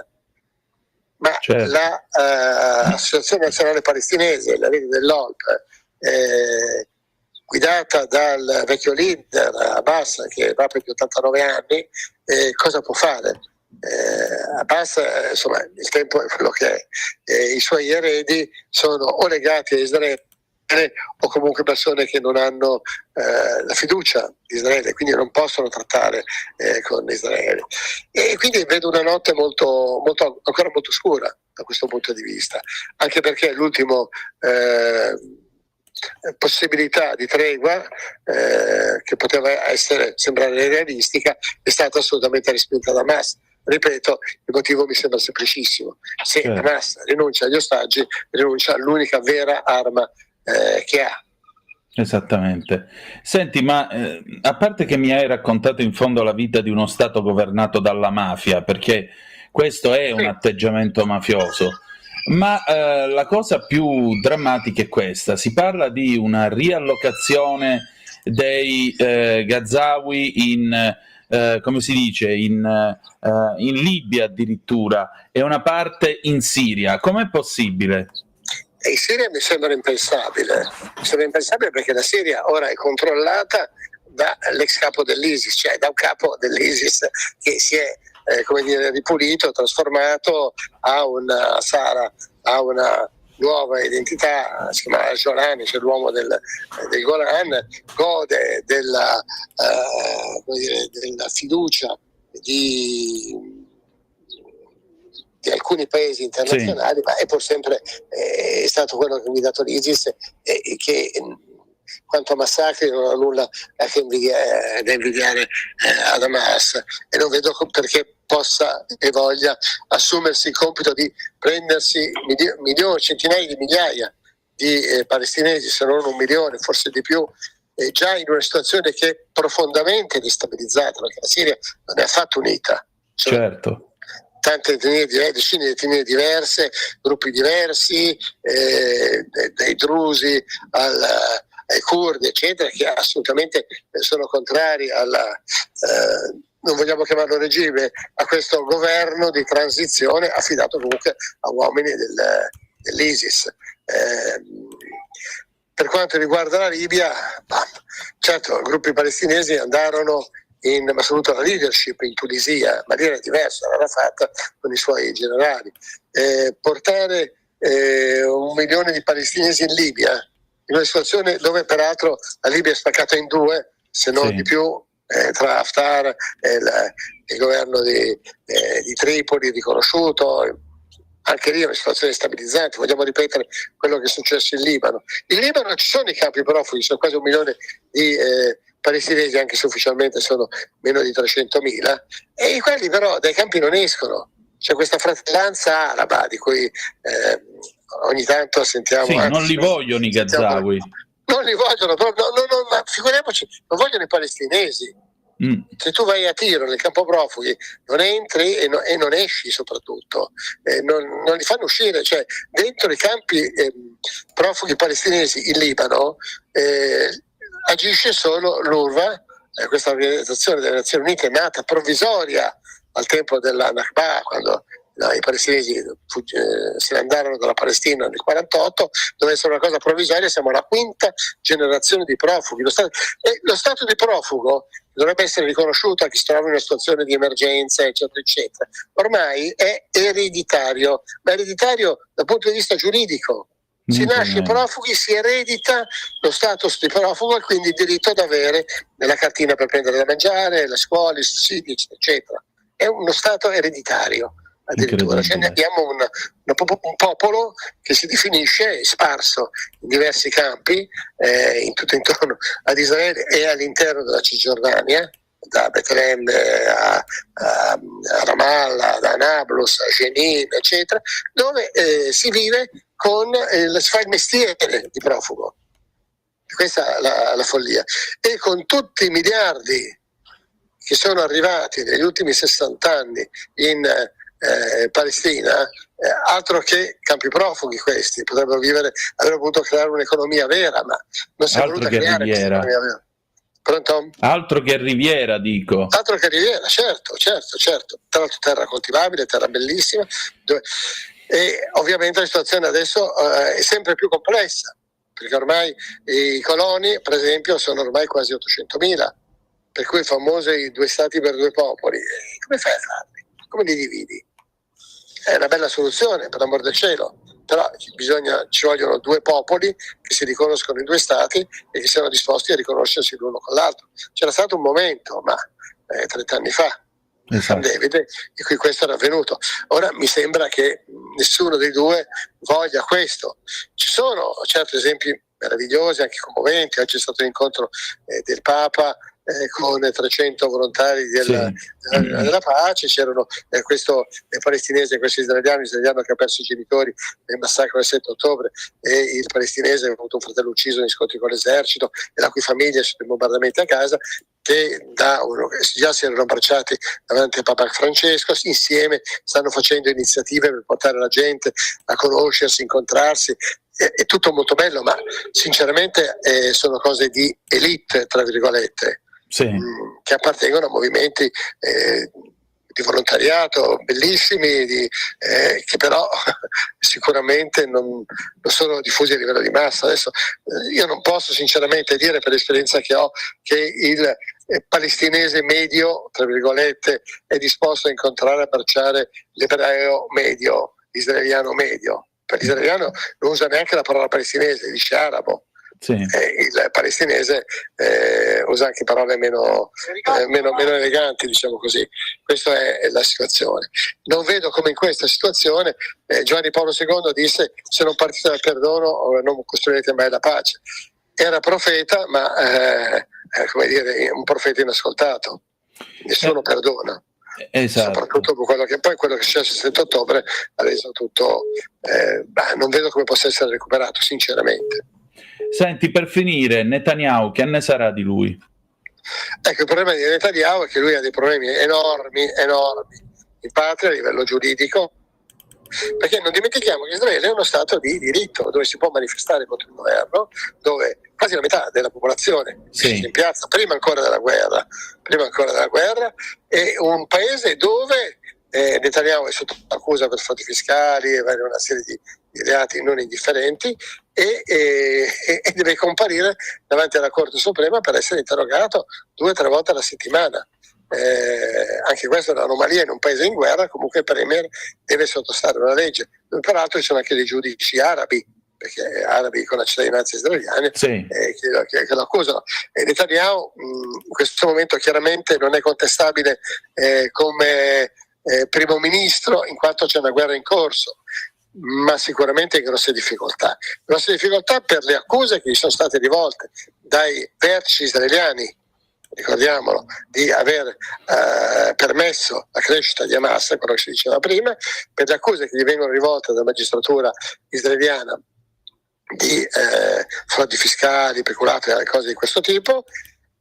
ma certo, l'Associazione Nazionale Palestinese, la rete dell'OLP, guidata dal vecchio leader Abbas, che va per gli 89 anni, cosa può fare? Abbas, insomma, il tempo è quello che è. I suoi eredi sono o legati a Israele o comunque persone che non hanno la fiducia di Israele, quindi non possono trattare con Israele, e quindi vedo una notte ancora molto scura da questo punto di vista, anche perché l'ultimo possibilità di tregua che poteva sembrare realistica è stata assolutamente respinta da Hamas. Ripeto, il motivo mi sembra semplicissimo: se Hamas rinuncia agli ostaggi, rinuncia all'unica vera arma che ha. Esattamente. Senti, ma a parte che mi hai raccontato in fondo la vita di uno Stato governato dalla mafia, perché questo è un atteggiamento mafioso. Ma la cosa più drammatica è questa: si parla di una riallocazione dei Gazawi in come si dice, in Libia addirittura, e una parte in Siria. Com'è possibile? In Siria mi sembra impensabile. Perché la Siria ora è controllata dall'ex capo dell'ISIS, cioè da un capo dell'ISIS che si è ripulito, trasformato, a una nuova identità, si chiama Jolani, cioè l'uomo del Golan, gode della fiducia di alcuni paesi internazionali, ma è pur sempre è stato quello che ha guidato l'ISIS, e che quanto a massacri non ha nulla da invidiare ad Hamas, e non vedo perché possa e voglia assumersi il compito di prendersi centinaia di migliaia di palestinesi, se non 1 milione, forse di più, già in una situazione che è profondamente destabilizzata, perché la Siria non è affatto unita. Certo. Tante etnie, decine di etnie diverse, gruppi diversi, dai drusi ai curdi, eccetera, che assolutamente sono contrari non vogliamo chiamarlo regime, a questo governo di transizione affidato comunque a uomini dell'ISIS. Per quanto riguarda la Libia, certo, gruppi palestinesi andarono ma soprattutto la leadership in Tunisia, ma lì era diverso, l'era fatta con i suoi generali. Portare 1 milione di palestinesi in Libia, in una situazione dove peraltro la Libia è spaccata in 2, se non di più, tra Haftar e il governo di Tripoli riconosciuto. Anche lì è una situazione stabilizzante. Vogliamo ripetere quello che è successo in Libano. In Libano ci sono i campi profughi, sono quasi 1 milione di palestinesi, anche se ufficialmente sono meno di 300.000, e quelli però dai campi non escono. C'è questa fratellanza araba di cui ogni tanto sentiamo. Sì, non li vogliono i Gazawi. Non li vogliono, ma figuriamoci, non vogliono i palestinesi. Se tu vai a Tiro nel campo profughi non entri e non esci, soprattutto non li fanno uscire, cioè dentro i campi profughi palestinesi in Libano agisce solo l'UNRWA, questa organizzazione delle Nazioni Unite nata provvisoria al tempo della Nakba, quando i palestinesi se ne andarono dalla Palestina nel 1948, dove essere una cosa provvisoria. Siamo alla 5ª generazione di profughi. Lo stato di profugo dovrebbe essere riconosciuto a chi si trova in una situazione di emergenza, eccetera, eccetera. Ormai è ereditario, ma ereditario dal punto di vista giuridico. Si nasce profughi, si eredita lo status di profugo e quindi il diritto ad avere nella cartina per prendere da mangiare, le scuole, i sussidi, eccetera. È uno stato ereditario. Addirittura cioè, ne abbiamo un popolo che si definisce sparso in diversi campi, tutto intorno ad Israele e all'interno della Cisgiordania, da Betlemme a Ramallah, da Nablus a Jenin, eccetera, dove si vive si fa il mestiere di profugo. Questa è la follia. E con tutti i miliardi che sono arrivati negli ultimi 60 anni in Palestina, altro che campi profughi, questi potrebbero avrebbero potuto creare un'economia vera, ma non si è voluta creare questa economia vera. Pronto? Altro che riviera, dico. Altro che riviera, certo. Tra l'altro terra coltivabile, terra bellissima, e ovviamente la situazione adesso è sempre più complessa, perché ormai i coloni, per esempio, sono ormai quasi 800.000, per cui i famosi 2 stati per 2 popoli. Come fai a farli? Come li dividi? È una bella soluzione, per l'amor del cielo, però ci vogliono 2 popoli che si riconoscono in 2 stati e che siano disposti a riconoscersi l'uno con l'altro. C'era stato un momento, ma 30 anni fa, San Davide, in cui questo era avvenuto. Ora mi sembra che nessuno dei 2 voglia questo. Ci sono certi esempi meravigliosi, anche commoventi. Oggi è stato l'incontro del Papa con 300 volontari della pace, c'erano questo palestinese e questo israeliano che ha perso i genitori nel massacro del 7 ottobre e il palestinese che ha avuto un fratello ucciso negli scontri con l'esercito e la cui famiglia sui bombardamenti a casa, che già si erano abbracciati davanti a Papa Francesco, insieme stanno facendo iniziative per portare la gente a conoscersi, incontrarsi. È tutto molto bello, ma sinceramente sono cose di elite, tra virgolette, che appartengono a movimenti di volontariato bellissimi, che però sicuramente non sono diffusi a livello di massa. Adesso io non posso sinceramente dire, per l'esperienza che ho, che il palestinese medio, tra virgolette, è disposto a incontrare e abbracciare l'ebreo medio, l'israeliano medio. L'israeliano non usa neanche la parola palestinese, dice arabo. Il palestinese usa anche parole meno eleganti, diciamo così. Questa è la situazione. Non vedo come in questa situazione Giovanni Paolo II disse: se non partite dal perdono non costruirete mai la pace. Era profeta, ma come dire, un profeta inascoltato. Nessuno perdona. Esatto. Soprattutto quello che è successo il 7 ottobre ha reso tutto non vedo come possa essere recuperato, sinceramente. Senti, per finire, Netanyahu, che ne sarà di lui? Ecco, il problema di Netanyahu è che lui ha dei problemi enormi in patria a livello giuridico, perché non dimentichiamo che Israele è uno stato di diritto dove si può manifestare contro il governo, dove quasi la metà della popolazione è in piazza prima ancora della guerra, è un paese dove Netanyahu è sotto accusa per frodi fiscali e una serie di reati non indifferenti e deve comparire davanti alla Corte Suprema per essere interrogato 2 o 3 volte alla settimana. Anche questa è un'anomalia in un paese in guerra. Comunque il premier deve sottostare a una legge. Peraltro ci sono anche dei giudici arabi, perché arabi con la cittadinanza israeliana, che lo accusano. E Netanyahu in questo momento chiaramente non è contestabile come primo ministro, in quanto c'è una guerra in corso, ma sicuramente in grosse difficoltà per le accuse che gli sono state rivolte dai vertici israeliani, ricordiamolo, di aver permesso la crescita di Hamas, quello che si diceva prima, per le accuse che gli vengono rivolte dalla magistratura israeliana di frodi fiscali, peculato e cose di questo tipo.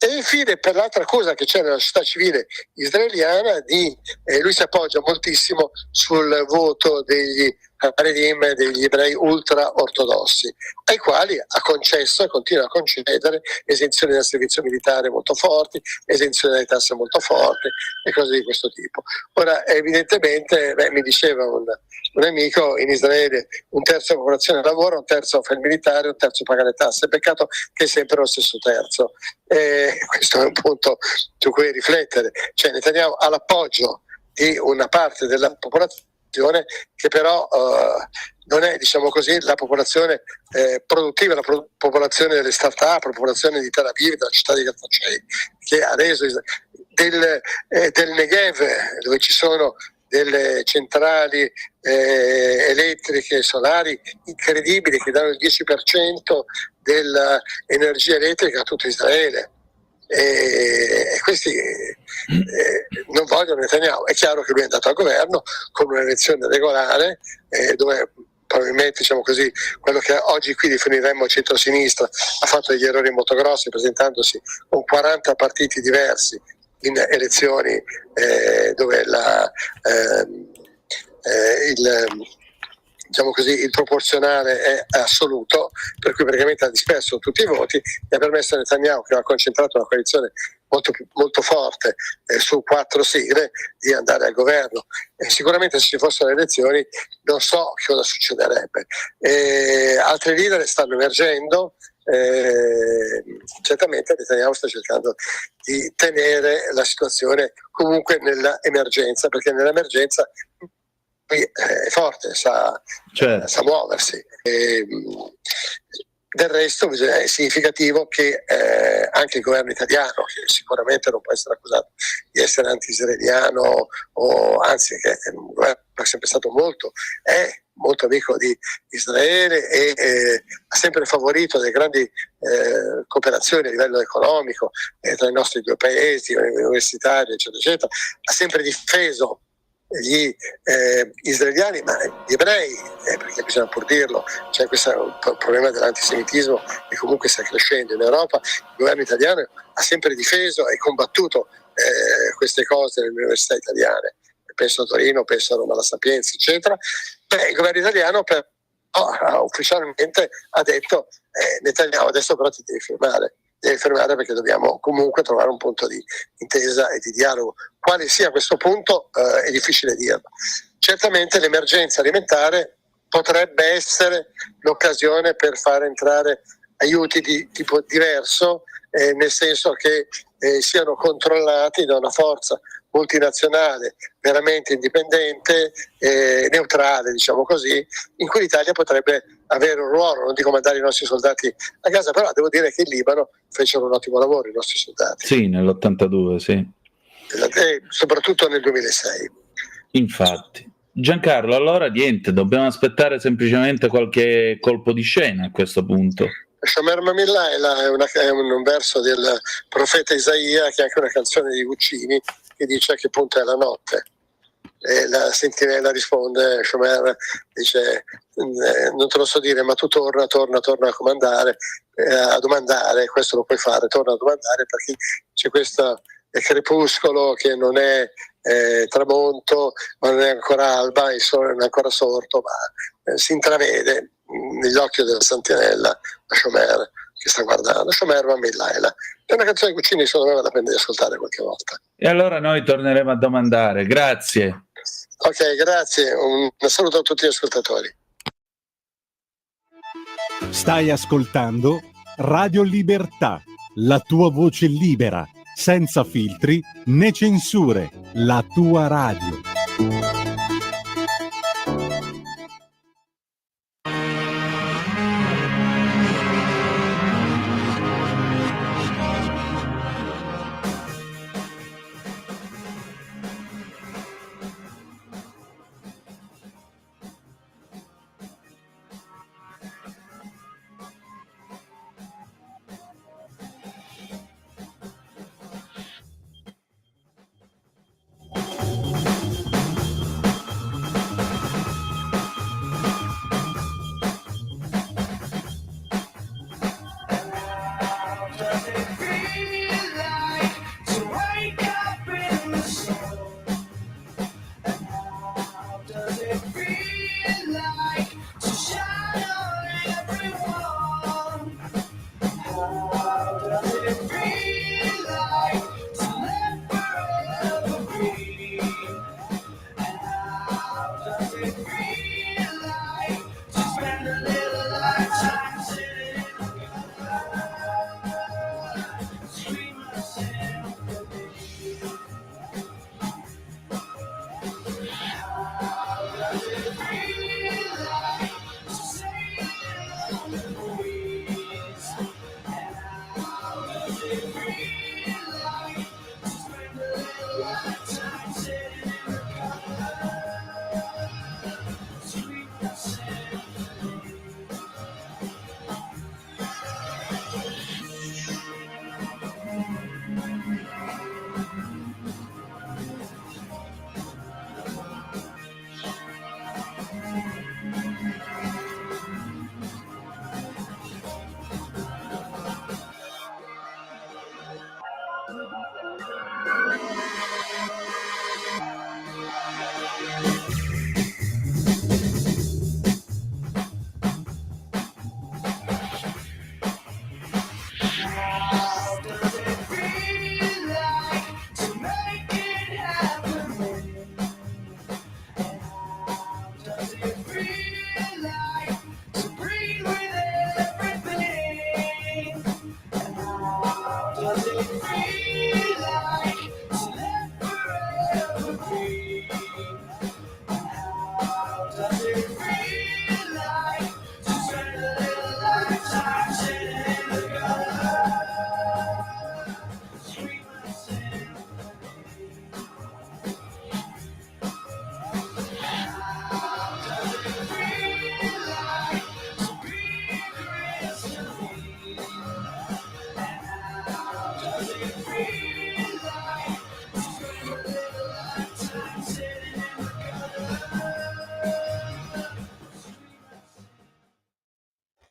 E infine per l'altra accusa che c'è nella società civile israeliana lui si appoggia moltissimo sul voto degli Haredim, degli ebrei ultra ortodossi, ai quali ha concesso e continua a concedere esenzioni dal servizio militare molto forti, esenzioni dalle tasse molto forti e cose di questo tipo. Ora evidentemente mi diceva un amico, in Israele un terzo della popolazione lavora, un terzo fa il militare, un terzo paga le tasse. Peccato che è sempre lo stesso terzo. Questo è un punto su cui riflettere. Cioè Netanyahu ha l'appoggio di una parte della popolazione che però non è, diciamo così, la popolazione produttiva, la popolazione delle start-up, la popolazione di Tel Aviv, della città di Grattacieli, che ha reso del Negev, dove ci sono delle centrali elettriche solari incredibili che danno il 10% dell'energia elettrica a tutto Israele. E questi non vogliono Netanyahu. È chiaro che lui è andato al governo con un'elezione regolare dove probabilmente, diciamo così, quello che oggi qui definiremmo centro-sinistra ha fatto degli errori molto grossi presentandosi con 40 partiti diversi in elezioni dove diciamo così, il proporzionale è assoluto, per cui praticamente ha disperso tutti i voti e ha permesso a Netanyahu, che ha concentrato una coalizione molto forte su 4 sigle, di andare al governo. Sicuramente se ci fossero le elezioni non so che cosa succederebbe. Altri leader stanno emergendo. Certamente Netanyahu sta cercando di tenere la situazione comunque nell'emergenza, perché nell'emergenza è forte, sa muoversi. Del resto è significativo che anche il governo italiano, che sicuramente non può essere accusato di essere anti-israeliano, o anzi che è un governo che è sempre stato è molto amico di Israele e ha sempre favorito delle grandi cooperazioni a livello economico tra i nostri due paesi, universitari, eccetera, eccetera, ha sempre difeso gli israeliani, ma gli ebrei, perché bisogna pur dirlo, c'è questo problema dell'antisemitismo che comunque sta crescendo in Europa. Il governo italiano ha sempre difeso e combattuto queste cose nelle università italiane, penso a Torino, penso a Roma La Sapienza, eccetera. Il governo italiano ufficialmente ha detto Netanyahu, adesso però ti devi fermare perché dobbiamo comunque trovare un punto di intesa e di dialogo. Quale sia questo punto è difficile dirlo. Certamente l'emergenza alimentare potrebbe essere l'occasione per far entrare aiuti di tipo diverso, nel senso che siano controllati da una forza multinazionale veramente indipendente, neutrale, diciamo così, in cui l'Italia potrebbe avere un ruolo. Non dico mandare i nostri soldati a Gaza, però devo dire che in Libano fecero un ottimo lavoro i nostri soldati. Sì, nell'82, sì. E soprattutto nel 2006. Infatti. Giancarlo, allora niente, dobbiamo aspettare semplicemente qualche colpo di scena a questo punto. Shomer Mammillaila è un verso del profeta Isaia, che è anche una canzone di Guccini, che dice a che punto è la notte. E la sentinella risponde, Shomer dice non te lo so dire, ma tu torna a comandare, a domandare, questo lo puoi fare, torna a domandare, perché c'è questo crepuscolo che non è tramonto, ma non è ancora alba, il sole non è ancora sorto, ma si intravede negli occhi della sentinella la Shomer che sta guardando. Shomer Mammillaila è una canzone di Guccini, secondo me vale la pena di ascoltare qualche volta. E allora noi torneremo a domandare. Grazie. Ok, grazie, un saluto a tutti gli ascoltatori. Stai ascoltando Radio Libertà, la tua voce libera, senza filtri né censure, la tua radio.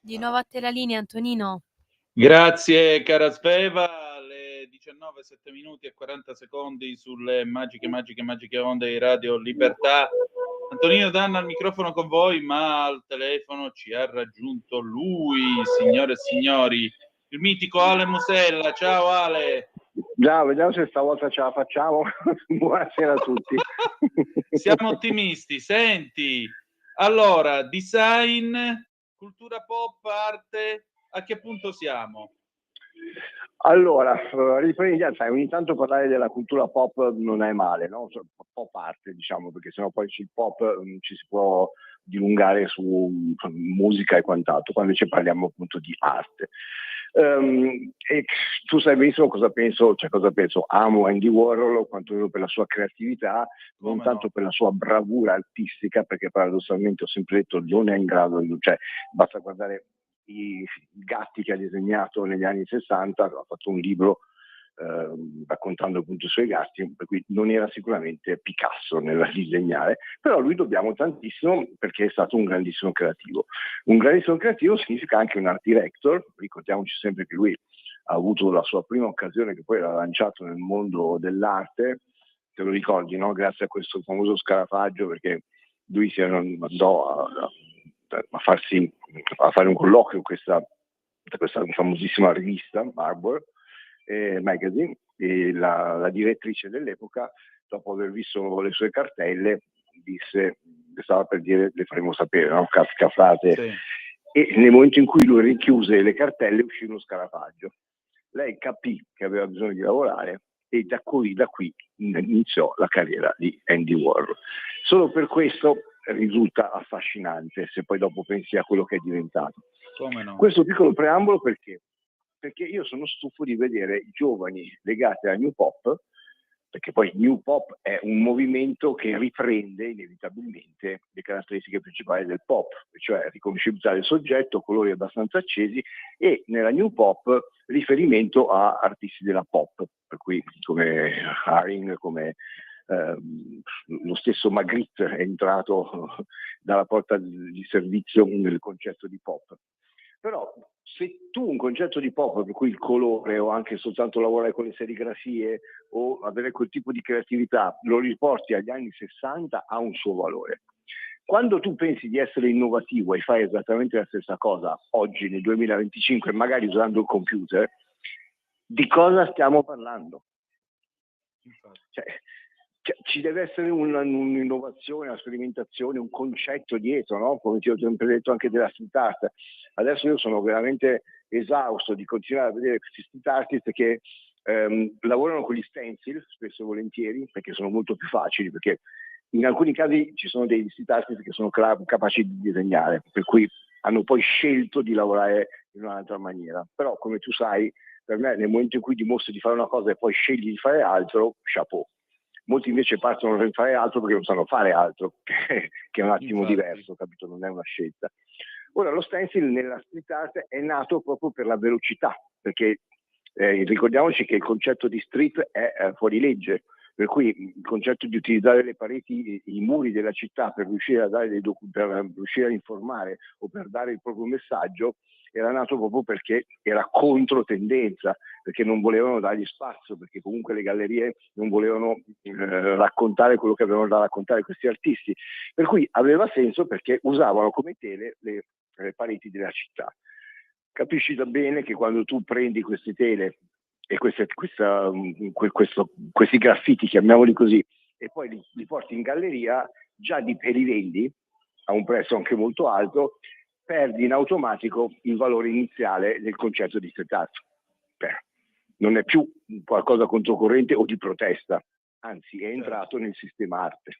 Di nuovo a te la linea, Antonino. Grazie cara Sveva, alle 19, 7 minuti e 40 secondi sulle magiche onde di Radio Libertà. Antonino Danna al microfono con voi, ma al telefono ci ha raggiunto lui, signore e signori, il mitico Ale Musella. Ciao Ale! Già, vediamo se stavolta ce la facciamo. Buonasera a tutti. Siamo ottimisti. Senti, allora, design, cultura pop, arte, a che punto siamo? Allora, riprendiamo, sai, ogni tanto parlare della cultura pop non è male, no? Pop arte, diciamo, perché sennò poi sul pop ci si può dilungare su musica e quant'altro, quando invece parliamo appunto di arte. E tu sai benissimo cosa penso, amo Andy Warhol, quantomeno per la sua creatività, non tanto per la sua bravura artistica, perché paradossalmente ho sempre detto non è in grado, cioè basta guardare i gatti che ha disegnato negli anni 60, ha fatto un libro raccontando appunto i suoi gatti, per cui non era sicuramente Picasso nel disegnare, però lui dobbiamo tantissimo perché è stato un grandissimo creativo. Un grandissimo creativo significa anche un art director, ricordiamoci sempre che lui ha avuto la sua prima occasione che poi l'ha lanciato nel mondo dell'arte, te lo ricordi, no? Grazie a questo famoso scarafaggio, perché lui si andò a fare un colloquio questa famosissima rivista Arbor Magazine, e la direttrice dell'epoca, dopo aver visto le sue cartelle, disse, stava per dire le faremo sapere, no? Classica frase, sì. E nel momento in cui lui richiuse le cartelle uscì uno scarafaggio. Lei capì che aveva bisogno di lavorare e da qui iniziò la carriera di Andy Warhol. Solo per questo risulta affascinante, se poi dopo pensi a quello che è diventato. Come no? Questo piccolo preambolo perché io sono stufo di vedere i giovani legati alla New Pop, perché poi New Pop è un movimento che riprende inevitabilmente le caratteristiche principali del pop, cioè riconoscibilità del soggetto, colori abbastanza accesi e nella New Pop riferimento a artisti della pop, per cui come Haring, come lo stesso Magritte è entrato dalla porta di servizio nel concetto di pop. Però se tu un concetto di pop per cui il colore o anche soltanto lavorare con le serigrafie o avere quel tipo di creatività lo riporti agli anni 60 ha un suo valore. Quando tu pensi di essere innovativo e fai esattamente la stessa cosa oggi nel 2025 magari usando il computer, di cosa stiamo parlando? Cioè, ci deve essere un'innovazione, una sperimentazione, un concetto dietro, no? Come ti ho sempre detto anche della street art. Adesso io sono veramente esausto di continuare a vedere questi street artist che lavorano con gli stencil, spesso e volentieri, perché sono molto più facili, perché in alcuni casi ci sono dei street artist che sono capaci di disegnare, per cui hanno poi scelto di lavorare in un'altra maniera. Però, come tu sai, per me nel momento in cui dimostri di fare una cosa e poi scegli di fare altro, chapeau. Molti invece partono per fare altro perché non sanno fare altro, che è un attimo diverso, capito? Non è una scelta. Ora, lo stencil nella street art è nato proprio per la velocità, perché ricordiamoci che il concetto di street è fuori legge, per cui il concetto di utilizzare le pareti, i muri della città per riuscire a dare per riuscire a informare o per dare il proprio messaggio era nato proprio perché era contro tendenza, perché non volevano dargli spazio, perché comunque le gallerie non volevano raccontare quello che avevano da raccontare questi artisti, per cui aveva senso perché usavano come tele le pareti della città. Capisci da bene che quando tu prendi queste tele e questi graffiti, chiamiamoli così, e poi li porti in galleria, già e li vendi a un prezzo anche molto alto, perdi in automatico il valore iniziale del concetto di street art. Non è più qualcosa controcorrente o di protesta, anzi è entrato nel sistema arte.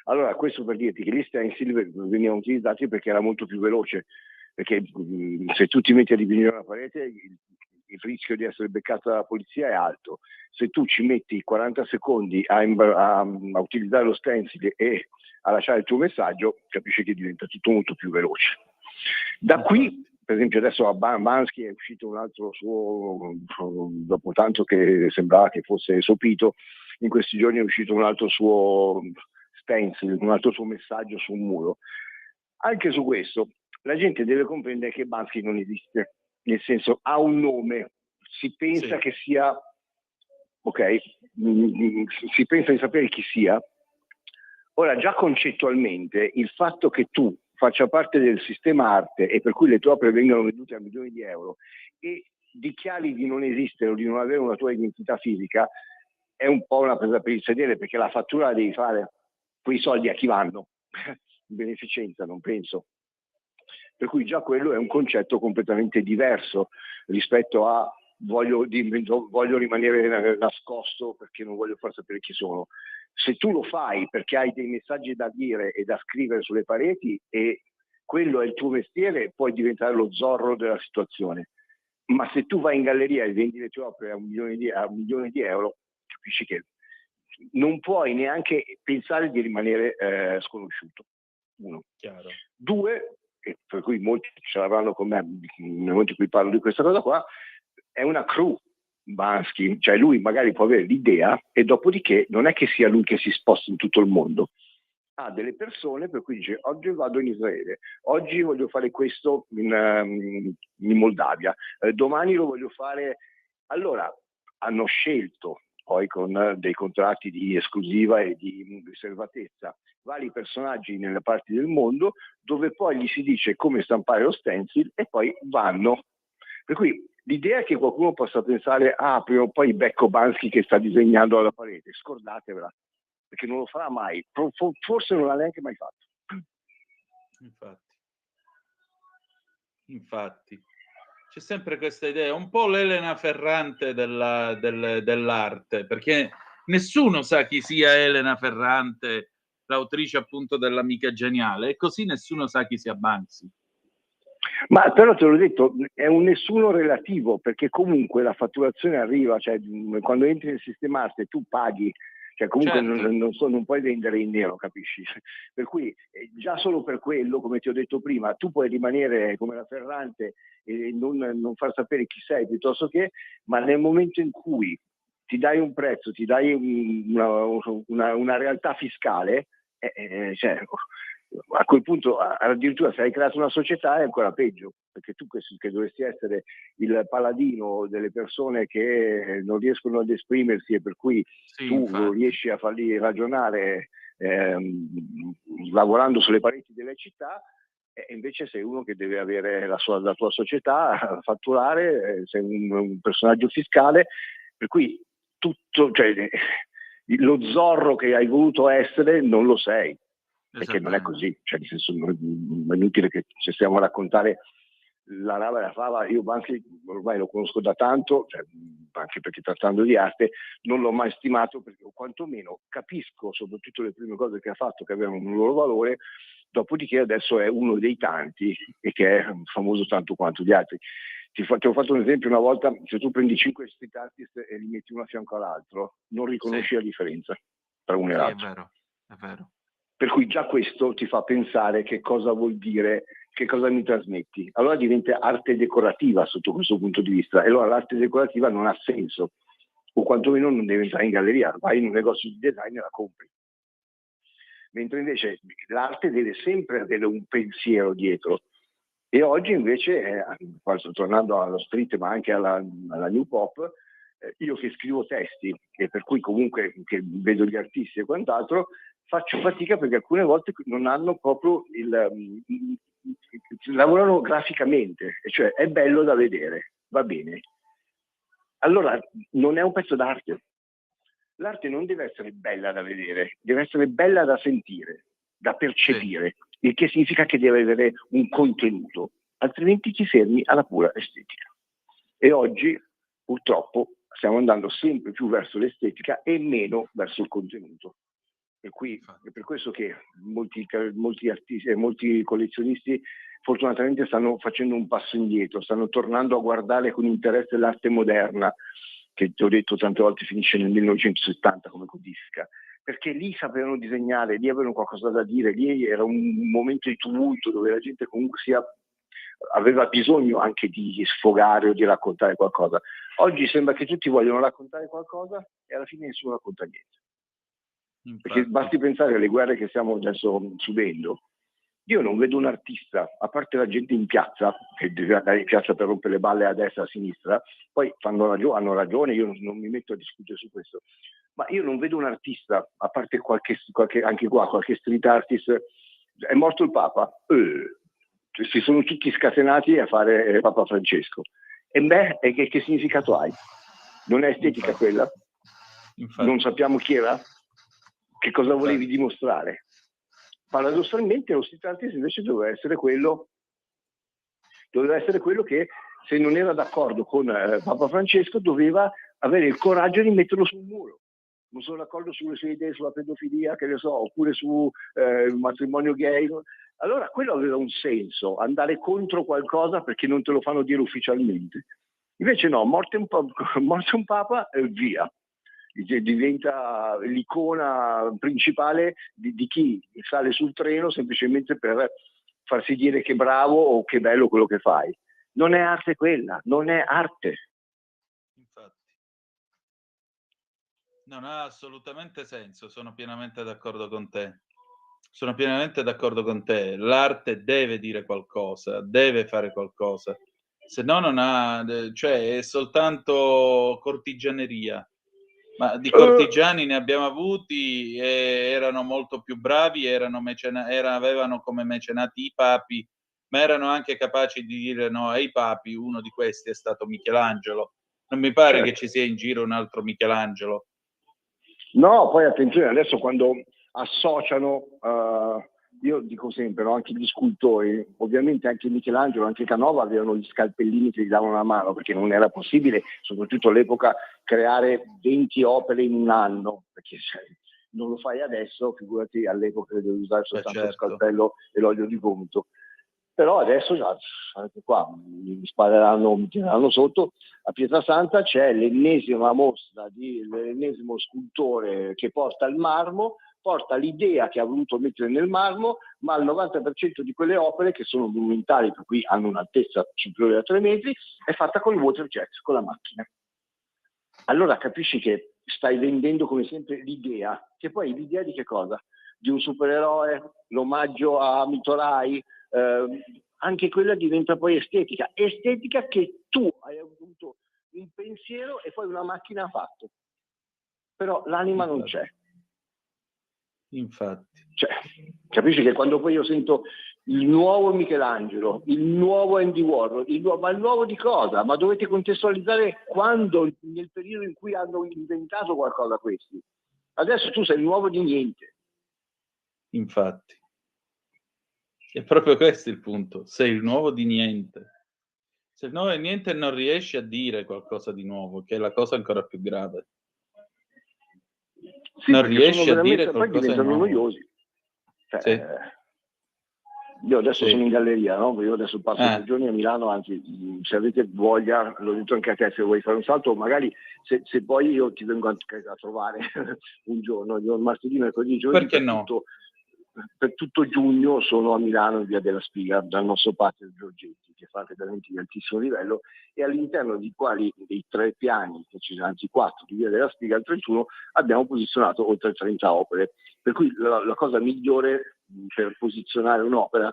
Allora, questo per dirti che gli stencil venivano utilizzati perché era molto più veloce, perché se tu ti metti a dipingere una parete il rischio di essere beccato dalla polizia è alto. Se tu ci metti 40 secondi a utilizzare lo stencil e a lasciare il tuo messaggio, capisci che diventa tutto molto più veloce. Da qui, per esempio, adesso a Bansky è uscito un altro suo, dopo tanto che sembrava che fosse sopito, in questi giorni è uscito un altro suo stencil, un altro suo messaggio su un muro. Anche su questo la gente deve comprendere che Banksy non esiste, nel senso ha un nome, si pensa che sia, ok, si pensa di sapere chi sia. Ora già concettualmente il fatto che tu faccia parte del sistema arte e per cui le tue opere vengano vendute a milioni di euro e dichiari di non esistere o di non avere una tua identità fisica è un po' una presa per il sedere, perché la fattura la devi fare, quei soldi a chi vanno? In beneficenza, non penso. Per cui già quello è un concetto completamente diverso rispetto a voglio rimanere nascosto perché non voglio far sapere chi sono. Se tu lo fai perché hai dei messaggi da dire e da scrivere sulle pareti e quello è il tuo mestiere, puoi diventare lo Zorro della situazione. Ma se tu vai in galleria e vendi le tue opere a un milione di euro, capisci che non puoi neanche pensare di rimanere sconosciuto. Uno. Chiaro. Due, e per cui molti ce l'avranno con me nel momento in cui parlo di questa cosa qua, è una crew Banksy, cioè lui magari può avere l'idea e dopodiché non è che sia lui che si sposta in tutto il mondo, ha delle persone per cui dice oggi vado in Israele, oggi voglio fare questo in Moldavia, domani lo voglio fare. Allora hanno scelto poi con dei contratti di esclusiva e di riservatezza vari personaggi nelle parti del mondo dove poi gli si dice come stampare lo stencil e poi vanno. Per cui l'idea è che qualcuno possa pensare prima o poi becco Banksy che sta disegnando alla parete, scordatevela, perché non lo farà mai, forse non l'ha neanche mai fatto. Infatti c'è sempre questa idea, un po' l'Elena Ferrante dell'arte, perché nessuno sa chi sia Elena Ferrante, l'autrice appunto dell'Amica Geniale, e così nessuno sa chi sia Banksy. Ma però te l'ho detto, è un nessuno relativo, perché comunque la fatturazione arriva, cioè quando entri nel sistema arte tu paghi, cioè comunque non puoi vendere in nero, capisci? Per cui già solo per quello, come ti ho detto prima, tu puoi rimanere come la Ferrante e non far sapere chi sei piuttosto che, ma nel momento in cui ti dai un prezzo, ti dai una realtà fiscale, cioè, a quel punto addirittura se hai creato una società è ancora peggio, perché tu che dovresti essere il paladino delle persone che non riescono ad esprimersi e per cui tu riesci a farli ragionare lavorando sulle pareti delle città, e invece sei uno che deve avere la tua società, fatturare, sei un personaggio fiscale, per cui tutto, cioè, lo Zorro che hai voluto essere non lo sei. Perché non è così, cioè nel senso è inutile che ci stiamo a raccontare la rava e la fava. Io Banksy ormai lo conosco da tanto, cioè, anche perché trattando di arte non l'ho mai stimato, perché o quantomeno capisco soprattutto le prime cose che ha fatto che avevano un loro valore, dopodiché adesso è uno dei tanti e che è famoso tanto quanto gli altri. Ti ho fatto un esempio una volta: se tu prendi 5 street artist e li metti uno a fianco all'altro non riconosci la differenza tra uno e l'altro. È vero. Per cui già questo ti fa pensare che cosa vuol dire, che cosa mi trasmetti. Allora diventa arte decorativa sotto questo punto di vista, e allora l'arte decorativa non ha senso, o quantomeno non deve entrare in galleria, vai in un negozio di design e la compri. Mentre invece l'arte deve sempre avere un pensiero dietro. E oggi invece, tornando allo street ma anche alla new pop, io che scrivo testi e per cui comunque che vedo gli artisti e quant'altro, faccio fatica perché alcune volte non hanno proprio lavorano graficamente, cioè è bello da vedere, va bene. Allora non è un pezzo d'arte. L'arte non deve essere bella da vedere, deve essere bella da sentire, da percepire, il che significa che deve avere un contenuto, altrimenti ti fermi alla pura estetica. E oggi purtroppo stiamo andando sempre più verso l'estetica e meno verso il contenuto. Per cui è per questo che molti artisti e molti collezionisti fortunatamente stanno facendo un passo indietro, stanno tornando a guardare con interesse l'arte moderna, che ti ho detto tante volte finisce nel 1970 come codifica, perché lì sapevano disegnare, lì avevano qualcosa da dire, lì era un momento di tumulto dove la gente comunque aveva bisogno anche di sfogare o di raccontare qualcosa. Oggi sembra che tutti vogliono raccontare qualcosa e alla fine nessuno racconta niente. Perché basti pensare alle guerre che stiamo adesso subendo. Io non vedo un artista, a parte la gente in piazza, che deve andare in piazza per rompere le balle a destra e a sinistra, poi hanno ragione, io non mi metto a discutere su questo, ma io non vedo un artista, a parte qualche anche qua, qualche street artist. È morto il Papa, si sono tutti scatenati a fare Papa Francesco. E beh, che significato hai? Non è estetica quella? Infatti. Non sappiamo chi era? Che cosa volevi dimostrare? Paradossalmente lo street artist invece doveva essere quello che, se non era d'accordo con Papa Francesco, doveva avere il coraggio di metterlo sul muro. Non sono d'accordo sulle sue idee sulla pedofilia, che ne so, oppure su il matrimonio gay. Allora quello aveva un senso, andare contro qualcosa perché non te lo fanno dire ufficialmente. Invece no, morte un Papa, via. Diventa l'icona principale di chi sale sul treno semplicemente per farsi dire che bravo o che bello quello che fai. Non è arte quella, non è arte. Infatti. Non ha assolutamente senso, sono pienamente d'accordo con te. Sono pienamente d'accordo con te. L'arte deve dire qualcosa, deve fare qualcosa. Se no non ha, cioè è soltanto cortigianeria. Ma di cortigiani ne abbiamo avuti, e erano molto più bravi, avevano come mecenati i papi, ma erano anche capaci di dire no ai papi. Uno di questi è stato Michelangelo. Non mi pare che ci sia in giro un altro Michelangelo. No, poi attenzione, adesso quando associano, io dico sempre, no, anche gli scultori, ovviamente anche Michelangelo, anche Canova avevano gli scalpellini che gli davano una mano, perché non era possibile, soprattutto all'epoca, creare 20 opere in un anno, perché non lo fai adesso, figurati all'epoca che devi usare soltanto lo scalpello e l'olio di gomito. Però adesso anche qua mi tireranno sotto. A Pietrasanta c'è l'ennesima mostra dell'ennesimo scultore che porta il marmo, porta l'idea che ha voluto mettere nel marmo, ma il 90% di quelle opere, che sono monumentali, per cui hanno un'altezza superiore a 3 metri, è fatta con il water jet, con la macchina. Allora capisci che stai vendendo come sempre l'idea, che poi l'idea di che cosa? Di un supereroe, l'omaggio a Mitorai, anche quella diventa poi estetica che tu hai avuto un pensiero e poi una macchina ha fatto, però l'anima non c'è. Infatti, cioè, capisci che quando poi io sento il nuovo Michelangelo, il nuovo Andy Warhol, ma il nuovo di cosa? Ma dovete contestualizzare quando, nel periodo in cui hanno inventato qualcosa questi. Adesso tu sei il nuovo di niente. Infatti. È proprio questo il punto, sei il nuovo di niente. Se il nuovo di niente non riesci a dire qualcosa di nuovo, che è la cosa ancora più grave. Sì, non riesci a dire poi qualcosa di diventano nuovo. noiosi. Cioè, Sì. Io adesso Sì. sono in galleria, no? Io adesso passo 3 giorni a Milano, anzi, se avete voglia, l'ho detto anche a te, se vuoi fare un salto, magari se poi io ti vengo anche a trovare un giorno, io martedì, mercoledì, giovedì, Perché no? Per tutto giugno sono a Milano in via della Spiga, dal nostro partner Giorgetti, che fa arredamenti di altissimo livello, e all'interno dei 3 piani, anzi 4 di via della Spiga, al 31, abbiamo posizionato oltre 30 opere. Per cui la cosa migliore per posizionare un'opera,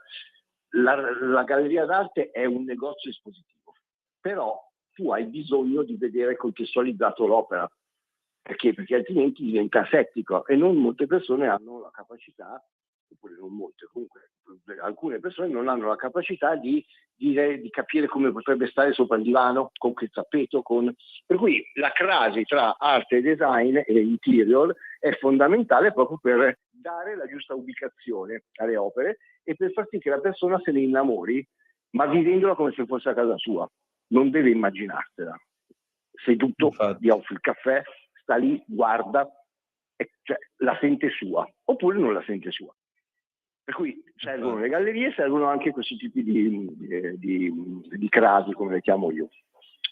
la galleria d'arte è un negozio espositivo, però tu hai bisogno di vedere contestualizzato l'opera, perché altrimenti diventa asettico, e non molte persone hanno la capacità, oppure non molte, comunque alcune persone non hanno la capacità di capire come potrebbe stare sopra il divano, con che tappeto, per cui la crasi tra arte e design e interior è fondamentale proprio per dare la giusta ubicazione alle opere e per far sì che la persona se ne innamori, ma vivendola come se fosse a casa sua, non deve immaginarsela. Seduto, gli offri il caffè, sta lì, guarda, e cioè, la sente sua, oppure non la sente sua. Per cui servono le gallerie, servono anche questi tipi di crasi, come le chiamo io.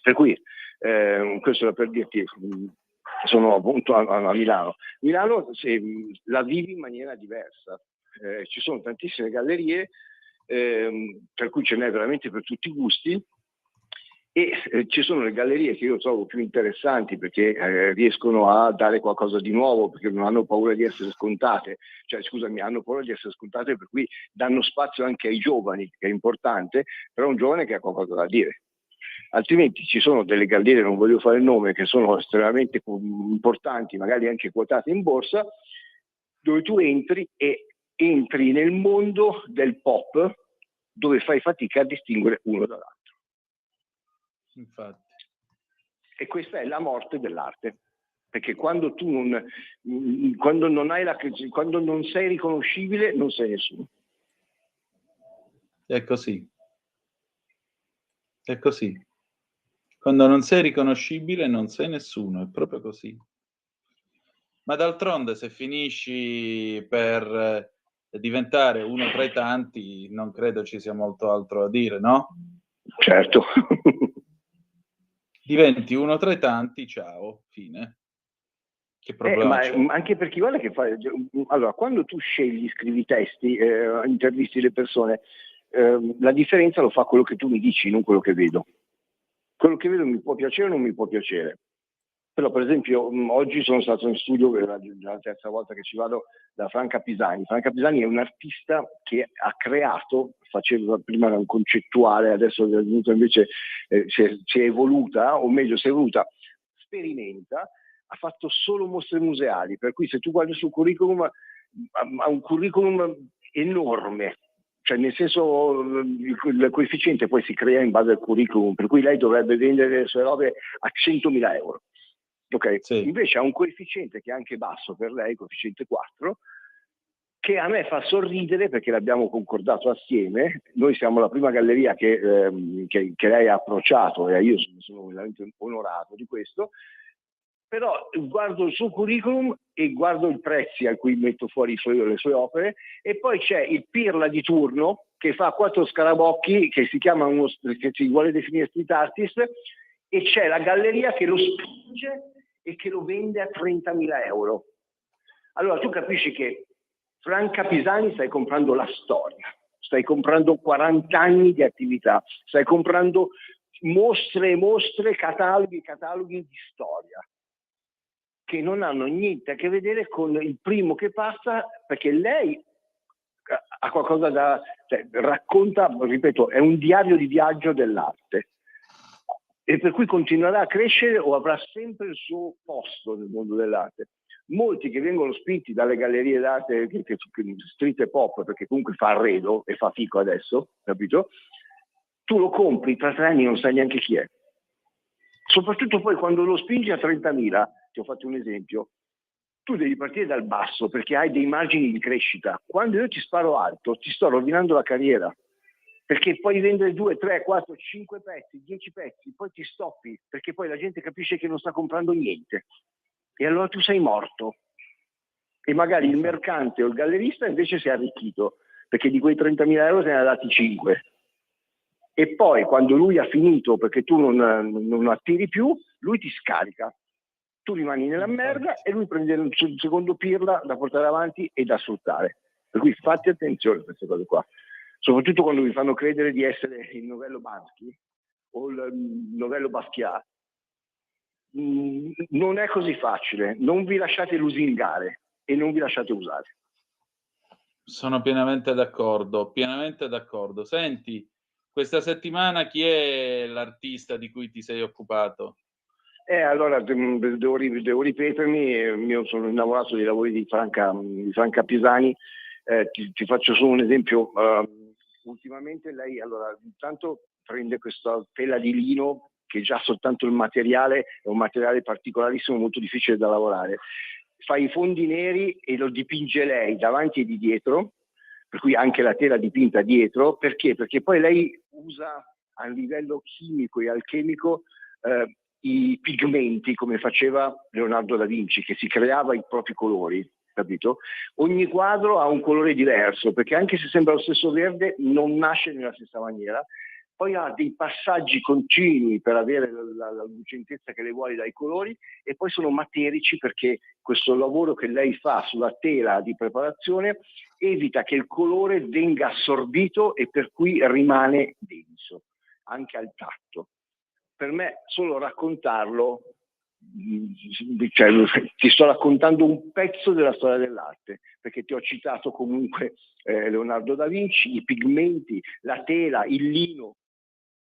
Per cui questo era per dirti, sono appunto a Milano. Milano la vivi in maniera diversa. Ci sono tantissime gallerie, per cui ce n'è veramente per tutti i gusti, E ci sono le gallerie che io trovo più interessanti perché riescono a dare qualcosa di nuovo, perché non hanno paura di essere scontate, hanno paura di essere scontate, per cui danno spazio anche ai giovani, che è importante, però un giovane che ha qualcosa da dire. Altrimenti ci sono delle gallerie, non voglio fare il nome, che sono estremamente importanti, magari anche quotate in borsa, dove tu entri nel mondo del pop, dove fai fatica a distinguere uno dall'altro. Infatti. E questa è la morte dell'arte, perché quando tu quando non sei riconoscibile, non sei nessuno. È così. È così. Quando non sei riconoscibile, non sei nessuno, è proprio così. Ma d'altronde, se finisci per diventare uno tra i tanti, non credo ci sia molto altro da dire, no? Certo. Diventi uno tra i tanti, ciao, fine. Che problema c'è? Ma anche perché guarda che fai. Allora, quando tu scegli, scrivi testi, intervisti le persone, la differenza lo fa quello che tu mi dici, non quello che vedo. Quello che vedo mi può piacere o non mi può piacere. Però, per esempio, oggi sono stato in studio, è la terza volta che ci vado, da Franca Pisani. Franca Pisani è un artista che ha creato, faceva prima un concettuale, adesso è venuto invece, si è evoluta, o meglio si è evoluta, sperimenta, ha fatto solo mostre museali, per cui se tu guardi sul curriculum, ha un curriculum enorme, cioè nel senso il coefficiente poi si crea in base al curriculum, per cui lei dovrebbe vendere le sue robe a 100.000 euro. Okay. Sì. Invece ha un coefficiente che è anche basso per lei, coefficiente 4, che a me fa sorridere perché l'abbiamo concordato assieme. Noi siamo la prima galleria che lei ha approcciato e io sono veramente onorato di questo. Però guardo il suo curriculum e guardo i prezzi a cui metto fuori le sue opere, e poi c'è il pirla di turno che fa 4 scarabocchi, che si chiama che si vuole definire street artist, e c'è la galleria che lo spinge e che lo vende a 30.000 euro. Allora tu capisci che Franca Pisani stai comprando la storia, stai comprando 40 anni di attività, stai comprando mostre e mostre, cataloghi di storia, che non hanno niente a che vedere con il primo che passa, perché lei ha qualcosa da... racconta, ripeto, è un diario di viaggio dell'arte. E per cui continuerà a crescere o avrà sempre il suo posto nel mondo dell'arte. Molti che vengono spinti dalle gallerie d'arte, street e pop, perché comunque fa arredo e fa fico adesso, capito? Tu lo compri, tra 3 anni non sai neanche chi è. Soprattutto poi quando lo spingi a 30.000, ti ho fatto un esempio, tu devi partire dal basso perché hai dei margini di crescita. Quando io ti sparo alto, ti sto rovinando la carriera. Perché puoi vendere 2, 3, 4, 5 pezzi, 10 pezzi, poi ti stoppi, perché poi la gente capisce che non sta comprando niente. E allora tu sei morto. E magari il mercante o il gallerista invece si è arricchito, perché di quei 30.000 euro se ne ha dati 5. E poi quando lui ha finito, perché tu non attiri più, lui ti scarica. Tu rimani nella merda e lui prende un secondo pirla da portare avanti e da sfruttare. Per cui fate attenzione a queste cose qua. Soprattutto quando vi fanno credere di essere il novello Bansky o il novello Basquiat. Non è così facile, non vi lasciate lusingare e non vi lasciate usare. Sono pienamente d'accordo, pienamente d'accordo. Senti, questa settimana chi è l'artista di cui ti sei occupato? Allora devo ripetermi, io sono innamorato dei lavori di Franca Pisani. Ti faccio solo un esempio. Ultimamente lei, allora, intanto prende questa tela di lino, che già soltanto il materiale è un materiale particolarissimo, molto difficile da lavorare. Fa i fondi neri e lo dipinge lei davanti e di dietro, per cui anche la tela dipinta dietro. Perché? Perché poi lei usa a livello chimico e alchemico i pigmenti, come faceva Leonardo da Vinci, che si creava i propri colori. Capito? Ogni quadro ha un colore diverso, perché anche se sembra lo stesso verde, non nasce nella stessa maniera. Poi ha dei passaggi continui per avere la lucentezza che le vuole dai colori, e poi sono materici, perché questo lavoro che lei fa sulla tela di preparazione evita che il colore venga assorbito e per cui rimane denso, anche al tatto. per me solo raccontarlo, cioè, ti sto raccontando un pezzo della storia dell'arte, perché ti ho citato comunque Leonardo da Vinci, i pigmenti, la tela, il lino.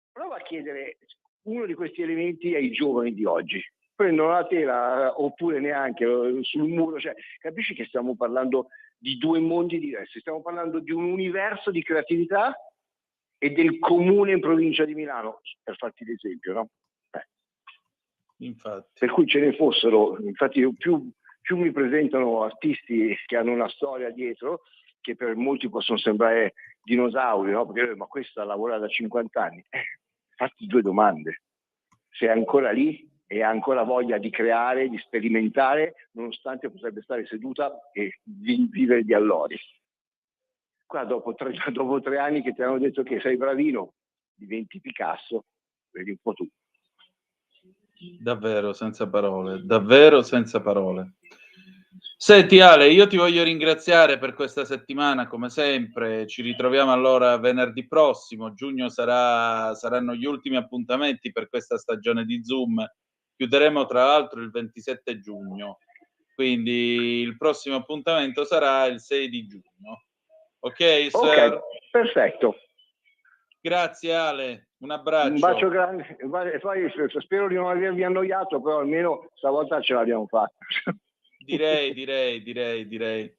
Prova a chiedere uno di questi elementi ai giovani di oggi. Prendono la tela oppure neanche sul muro, cioè, capisci che stiamo parlando di due mondi diversi, stiamo parlando di un universo di creatività e del comune in provincia di Milano, per farti l'esempio, no? Infatti. Per cui ce ne fossero, infatti più mi presentano artisti che hanno una storia dietro, che per molti possono sembrare dinosauri, no? Perché ma questa lavora da 50 anni. Fatti due domande: se è ancora lì e ha ancora voglia di creare, di sperimentare, nonostante potrebbe stare seduta e vivere di allori. Qua dopo 3 anni che ti hanno detto che sei bravino, diventi Picasso, vedi un po' tu. Davvero senza parole, davvero senza parole. Senti Ale, io ti voglio ringraziare per questa settimana, come sempre. Ci ritroviamo allora venerdì prossimo. Giugno saranno gli ultimi appuntamenti per questa stagione di Zoom. Chiuderemo tra l'altro il 27 giugno, quindi il prossimo appuntamento sarà il 6 di giugno. Ok, sir? Ok, perfetto. Grazie Ale, un abbraccio. Un bacio grande, e poi spero di non avervi annoiato, però almeno stavolta ce l'abbiamo fatta. Direi.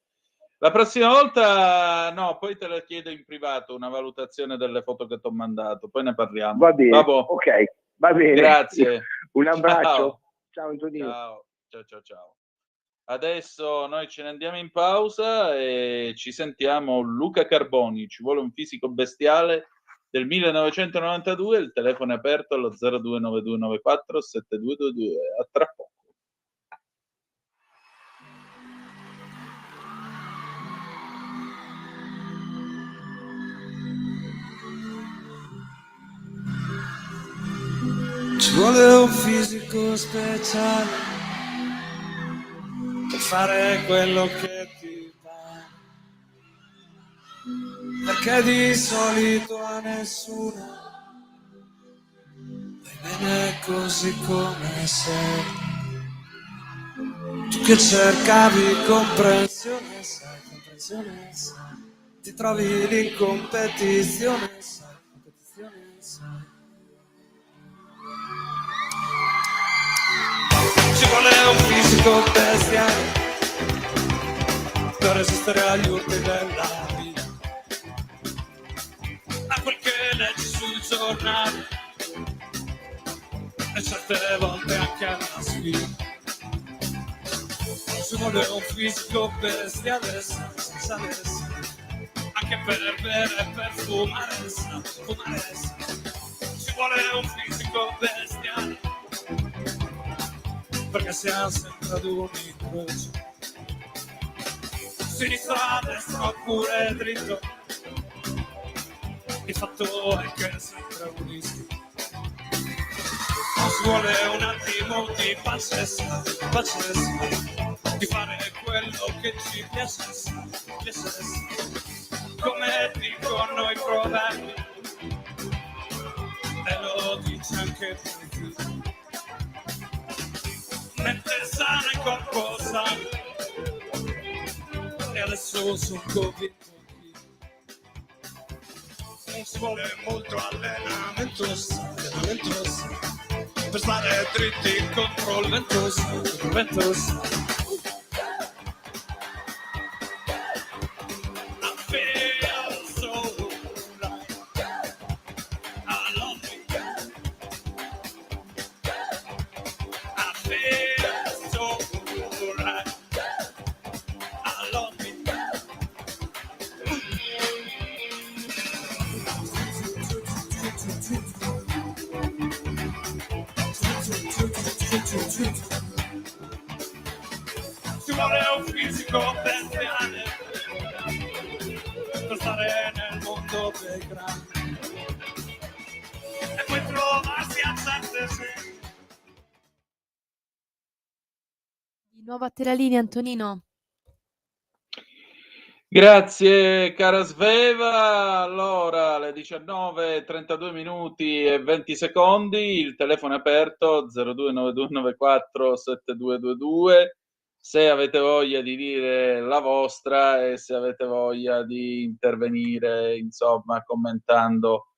La prossima volta no, poi te la chiedo in privato, una valutazione delle foto che ti ho mandato, poi ne parliamo. Va bene, Vabbè. ok, va bene. Grazie. Un abbraccio. Ciao Antonino. Ciao. Adesso noi ce ne andiamo in pausa e ci sentiamo Luca Carboni, Ci vuole un fisico bestiale, del 1992, il telefono è aperto allo 029294 7222. A tra poco. Ci vuole un fisico speciale per fare quello che ti pare, perché di solito a nessuno vai bene così come sei. Tu che cercavi comprensione, sai, ti trovi lì in competizione, sai. Ci vuole un fisico bestiale per resistere agli urti della vita, a quel che leggi sul giornale e certe volte anche alla sfida. Ci vuole un fisico bestiale senza anche per bere e per fumare. Ci vuole un fisico bestiale perché siamo sempre ad un incrocio, sinistra, destra oppure dritto, il fatto è che è sempre un rischio. Non ci vuole un attimo di pazienza, di fare quello che ci piace, come dicono i proverbi, e lo dice anche tu. Mente sana e corpo sano, e adesso sono convinto che non ci vuole molto allenamento per stare dritti contro il vento. Ci vuole un fisico bestiale per stare nel mondo dei grandi e poi trovarsi a certe. Di nuovo a te la linea, Antonino. Grazie cara Sveva. Allora, alle 19:32 minuti e 20 secondi, il telefono è aperto 0292947222. Se avete voglia di dire la vostra e se avete voglia di intervenire, insomma, commentando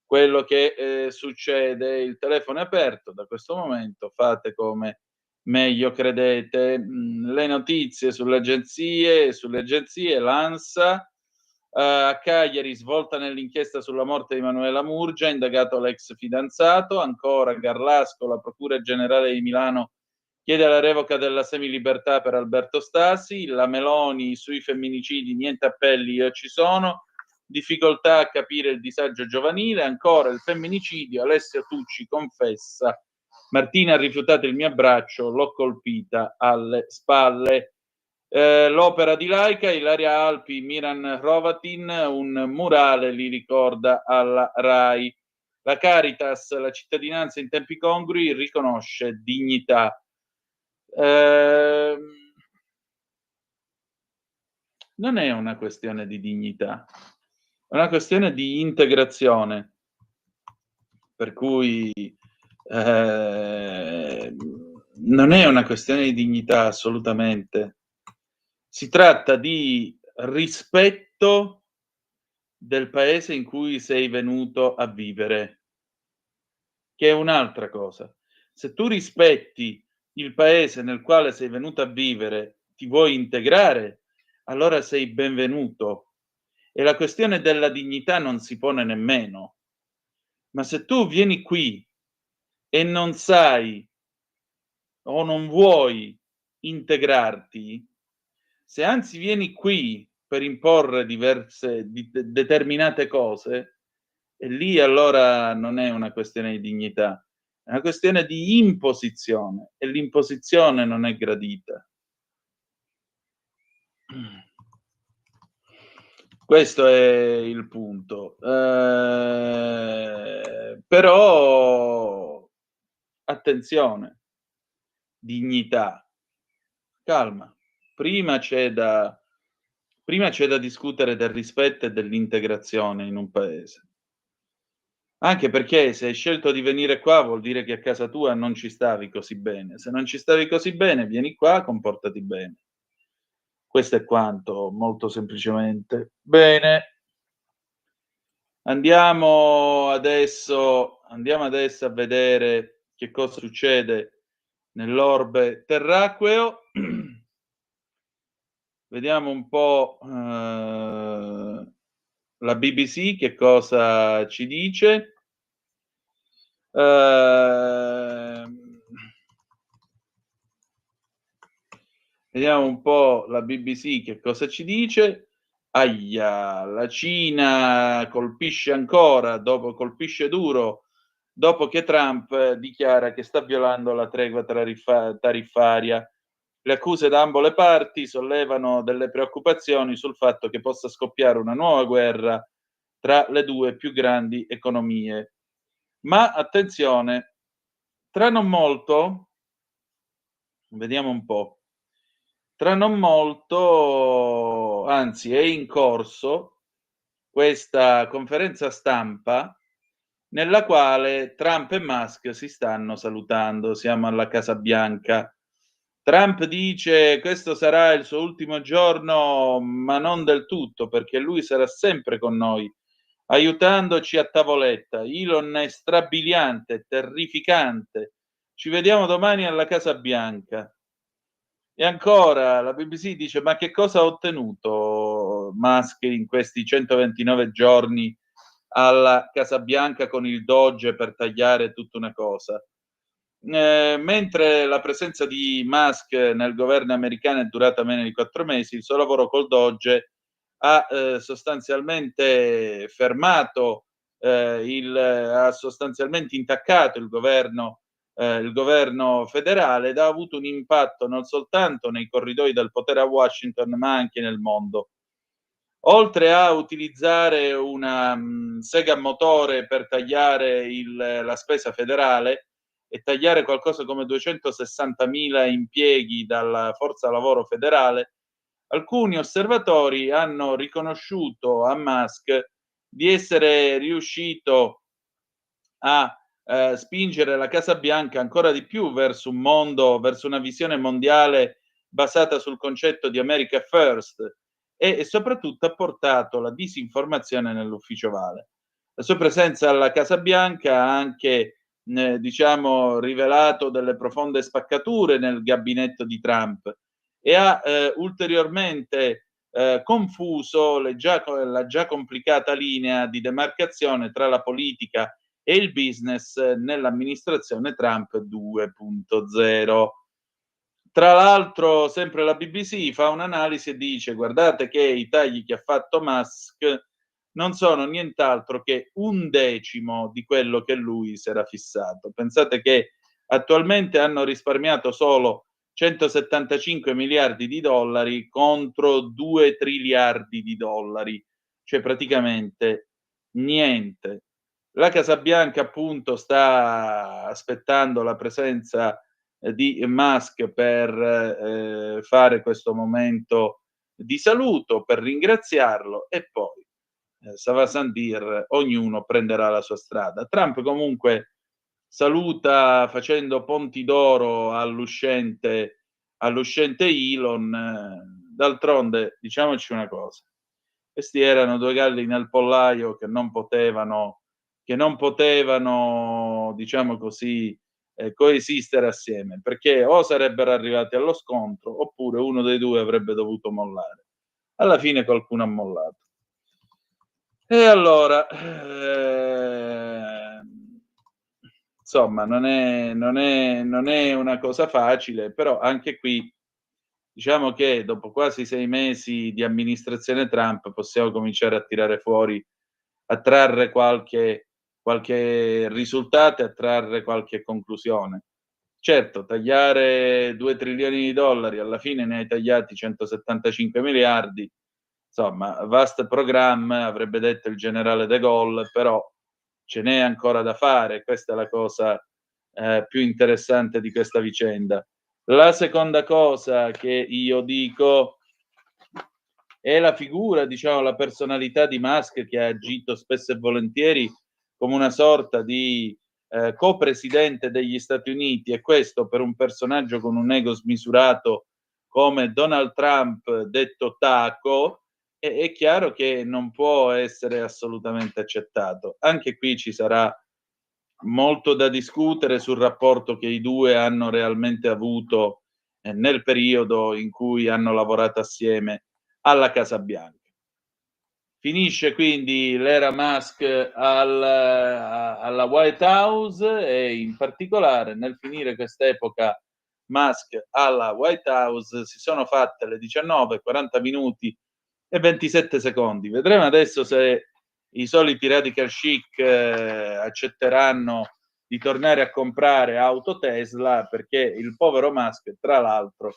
quello che succede, il telefono è aperto da questo momento, fate come meglio credete. Le notizie sulle agenzie, l'ANSA, a Cagliari svolta nell'inchiesta sulla morte di Emanuela Murgia, indagato l'ex fidanzato. Ancora Garlasco, la Procura Generale di Milano chiede la revoca della semilibertà per Alberto Stasi. La Meloni sui femminicidi, niente appelli, io ci sono. Difficoltà a capire il disagio giovanile. Ancora il femminicidio, Alessia Tucci confessa: Martina ha rifiutato il mio abbraccio, l'ho colpita alle spalle. L'opera di Laika, Ilaria Alpi, Miran Hrovatin, un murale li ricorda alla RAI. La Caritas, la cittadinanza in tempi congrui, riconosce dignità. Non è una questione di dignità, è una questione di integrazione, per cui non è una questione di dignità assolutamente. Si tratta di rispetto del paese in cui sei venuto a vivere, che è un'altra cosa. Se tu rispetti il paese nel quale sei venuto a vivere, ti vuoi integrare, allora sei benvenuto. E la questione della dignità non si pone nemmeno. Ma se tu vieni qui e non sai o non vuoi integrarti, se anzi vieni qui per imporre determinate cose, e lì allora non è una questione di dignità, è una questione di imposizione, e l'imposizione non è gradita. Questo è il punto. Però attenzione, dignità, calma. Prima c'è da discutere del rispetto e dell'integrazione in un paese. Anche perché se hai scelto di venire qua vuol dire che a casa tua non ci stavi così bene. Se non ci stavi così bene, vieni qua, comportati bene. Questo è quanto, molto semplicemente. Bene. Andiamo adesso a vedere che cosa succede nell'orbe terracqueo. Vediamo un po' la BBC che cosa ci dice. Vediamo un po' la BBC che cosa ci dice. Ahia, la Cina colpisce ancora, colpisce duro, dopo che Trump dichiara che sta violando la tregua tariffaria. Le accuse da ambo le parti sollevano delle preoccupazioni sul fatto che possa scoppiare una nuova guerra tra le due più grandi economie. Ma attenzione, tra non molto, vediamo un po', tra non molto, anzi è in corso questa conferenza stampa nella quale Trump e Musk si stanno salutando, siamo alla Casa Bianca. Trump dice questo sarà il suo ultimo giorno, ma non del tutto, perché lui sarà sempre con noi, aiutandoci a tavoletta. Elon è strabiliante, terrificante. Ci vediamo domani alla Casa Bianca. E ancora la BBC dice: ma che cosa ha ottenuto Musk in questi 129 giorni alla Casa Bianca con il Doge, per tagliare tutta una cosa? Mentre la presenza di Musk nel governo americano è durata meno di 4 mesi, il suo lavoro col Doge ha sostanzialmente fermato, ha sostanzialmente intaccato il governo federale, ed ha avuto un impatto non soltanto nei corridoi del potere a Washington, ma anche nel mondo. Oltre a utilizzare una sega a motore per tagliare la spesa federale e tagliare qualcosa come 260.000 impieghi dalla forza lavoro federale, Alcuni osservatori hanno riconosciuto a Musk di essere riuscito a spingere la Casa Bianca ancora di più verso un mondo, verso una visione mondiale basata sul concetto di America First, e soprattutto ha portato la disinformazione nell'ufficio Ovale. La sua presenza alla Casa Bianca ha anche diciamo rivelato delle profonde spaccature nel gabinetto di Trump e ha ulteriormente confuso la già complicata linea di demarcazione tra la politica e il business nell'amministrazione Trump 2.0. Tra l'altro, sempre la BBC fa un'analisi e dice: guardate che i tagli che ha fatto Musk non sono nient'altro che 1/10 di quello che lui si era fissato. Pensate che attualmente hanno risparmiato solo 175 miliardi di dollari contro 2 triliardi di dollari, cioè praticamente niente. La Casa Bianca appunto sta aspettando la presenza di Musk per fare questo momento di saluto, per ringraziarlo, e poi ça va sans dire, ognuno prenderà la sua strada. Trump comunque saluta facendo ponti d'oro all'uscente Elon. D'altronde, diciamoci una cosa, questi erano due galli nel pollaio che non potevano, diciamo così, coesistere assieme, perché o sarebbero arrivati allo scontro oppure uno dei due avrebbe dovuto mollare. Alla fine qualcuno ha mollato. E allora, insomma, non è una cosa facile, però anche qui diciamo che dopo quasi 6 mesi di amministrazione Trump possiamo cominciare a tirare fuori, a trarre qualche risultato e a trarre qualche conclusione. Certo, tagliare 2 trilioni di dollari, alla fine ne hai tagliati 175 miliardi, insomma, vast programma, avrebbe detto il generale De Gaulle, però ce n'è ancora da fare, questa è la cosa più interessante di questa vicenda. La seconda cosa che io dico è la figura, diciamo, la personalità di Musk, che ha agito spesso e volentieri come una sorta di co-presidente degli Stati Uniti, e questo per un personaggio con un ego smisurato come Donald Trump, detto Taco, è chiaro che non può essere assolutamente accettato. Anche qui ci sarà molto da discutere sul rapporto che i due hanno realmente avuto nel periodo in cui hanno lavorato assieme alla Casa Bianca. Finisce quindi l'era Musk alla White House, e in particolare nel finire quest'epoca Musk alla White House si sono fatte le 19:40 minuti e 27 secondi. Vedremo adesso se i soliti radical chic accetteranno di tornare a comprare auto Tesla, perché il povero Musk, tra l'altro,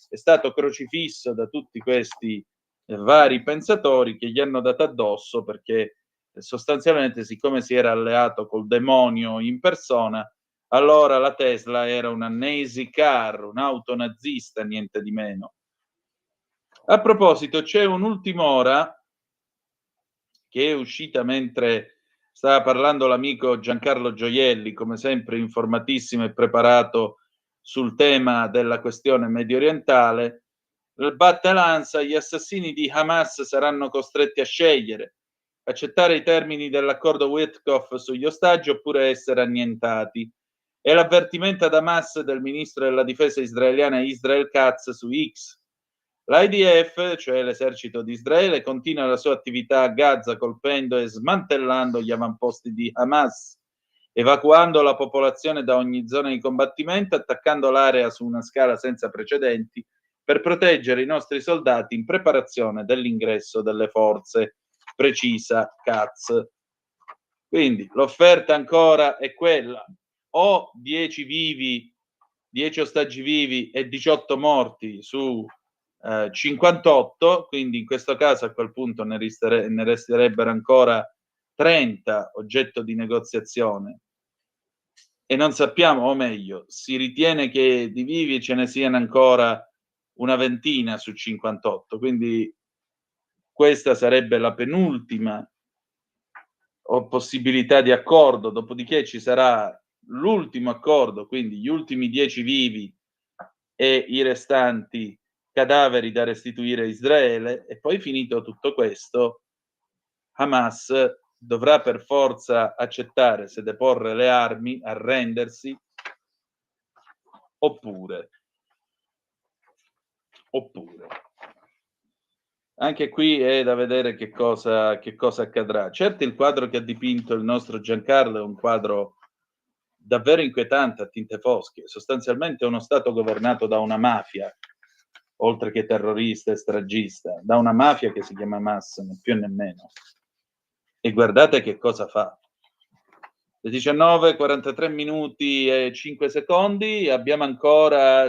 è stato crocifisso da tutti questi vari pensatori che gli hanno dato addosso, perché sostanzialmente, siccome si era alleato col demonio in persona, allora la Tesla era una Nazi car, un'auto nazista, niente di meno. A proposito, c'è un'ultima ora che è uscita mentre stava parlando l'amico Giancarlo Gioielli, come sempre informatissimo e preparato sul tema della questione medio orientale. Batte l'ANSA: gli assassini di Hamas saranno costretti a scegliere, accettare i termini dell'accordo Witkoff sugli ostaggi oppure essere annientati. È l'avvertimento ad Hamas del ministro della difesa israeliana Israel Katz su X. L'IDF, cioè l'esercito di Israele, continua la sua attività a Gaza colpendo e smantellando gli avamposti di Hamas, evacuando la popolazione da ogni zona di combattimento, attaccando l'area su una scala senza precedenti per proteggere i nostri soldati in preparazione dell'ingresso delle forze, precisa Katz. Quindi l'offerta ancora è quella: o 10 vivi, 10 ostaggi vivi e 18 morti su 58, quindi in questo caso a quel punto ne resterebbero ancora 30 oggetto di negoziazione, e non sappiamo, o meglio, si ritiene che di vivi ce ne siano ancora una ventina su 58, quindi questa sarebbe la penultima possibilità di accordo, dopodiché ci sarà l'ultimo accordo, quindi gli ultimi 10 vivi e i restanti cadaveri da restituire a Israele, e poi finito tutto questo Hamas dovrà per forza accettare se deporre le armi, arrendersi, oppure anche qui è da vedere che cosa accadrà. Certo, il quadro che ha dipinto il nostro Giancarlo è un quadro davvero inquietante a tinte fosche. Sostanzialmente è uno Stato governato da una mafia, oltre che terrorista e stragista, da una mafia che si chiama Hamas, né più né meno. E guardate che cosa fa. Le 19, 43 minuti e 5 secondi, abbiamo ancora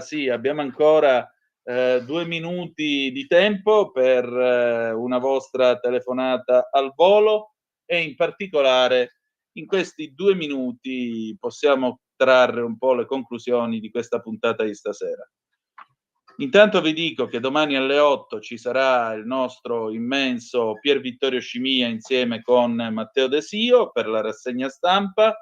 2 minuti di tempo per una vostra telefonata al volo, e in particolare in questi 2 minuti possiamo trarre un po' le conclusioni di questa puntata di stasera. Intanto vi dico che domani alle 8 ci sarà il nostro immenso Pier Vittorio Scimia insieme con Matteo De Sio per la rassegna stampa.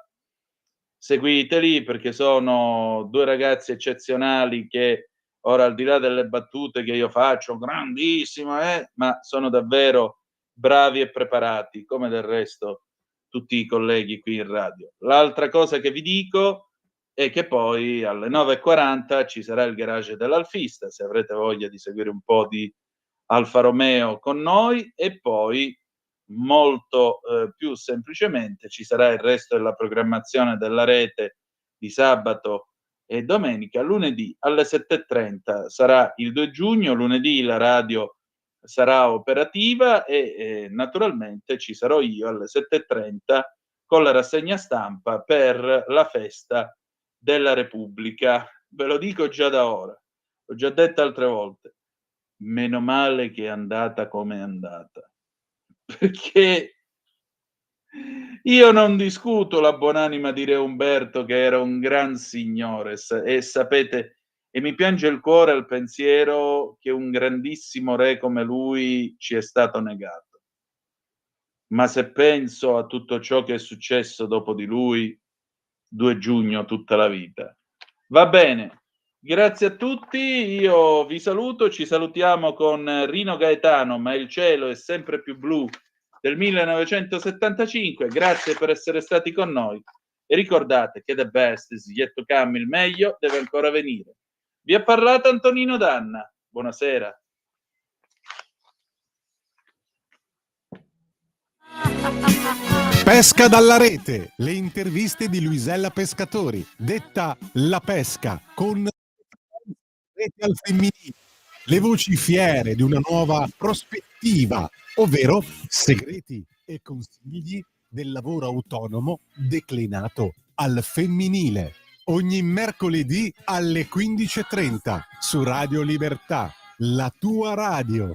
Seguiteli perché sono 2 ragazzi eccezionali che ora, al di là delle battute che io faccio, grandissimo, ma sono davvero bravi e preparati, come del resto tutti i colleghi qui in radio. L'altra cosa che vi dico è che poi alle 9:40 ci sarà il garage dell'Alfista, se avrete voglia di seguire un po' di Alfa Romeo con noi, e poi molto più semplicemente ci sarà il resto della programmazione della rete di sabato e domenica. Lunedì alle 7:30 sarà il 2 giugno, lunedì la radio sarà operativa e naturalmente ci sarò io alle 7:30 con la rassegna stampa per la festa della Repubblica. Ve lo dico già da ora, l'ho già detto altre volte, meno male che è andata come è andata, perché io non discuto la buonanima di Re Umberto, che era un gran signore, e sapete, e mi piange il cuore al pensiero che un grandissimo re come lui ci è stato negato. Ma se penso a tutto ciò che è successo dopo di lui, 2 giugno tutta la vita. Va bene, grazie a tutti, io vi saluto, ci salutiamo con Rino Gaetano, Ma il cielo è sempre più blu, del 1975. Grazie per essere stati con noi e ricordate che the best is yet to come, il meglio deve ancora venire. Vi ha parlato Antonino Danna, buonasera. Pesca dalla rete, le interviste di Luisella Pescatori, detta La Pesca, con rete al femminile, le voci fiere di una nuova prospettiva, ovvero segreti e consigli del lavoro autonomo declinato al femminile. Ogni mercoledì alle 15:30 su Radio Libertà, la tua radio.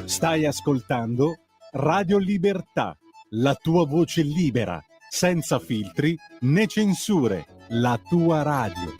Stai ascoltando Radio Libertà, la tua voce libera, senza filtri né censure, la tua radio.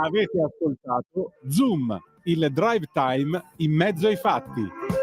Avete ascoltato Zoom, il drive time in mezzo ai fatti.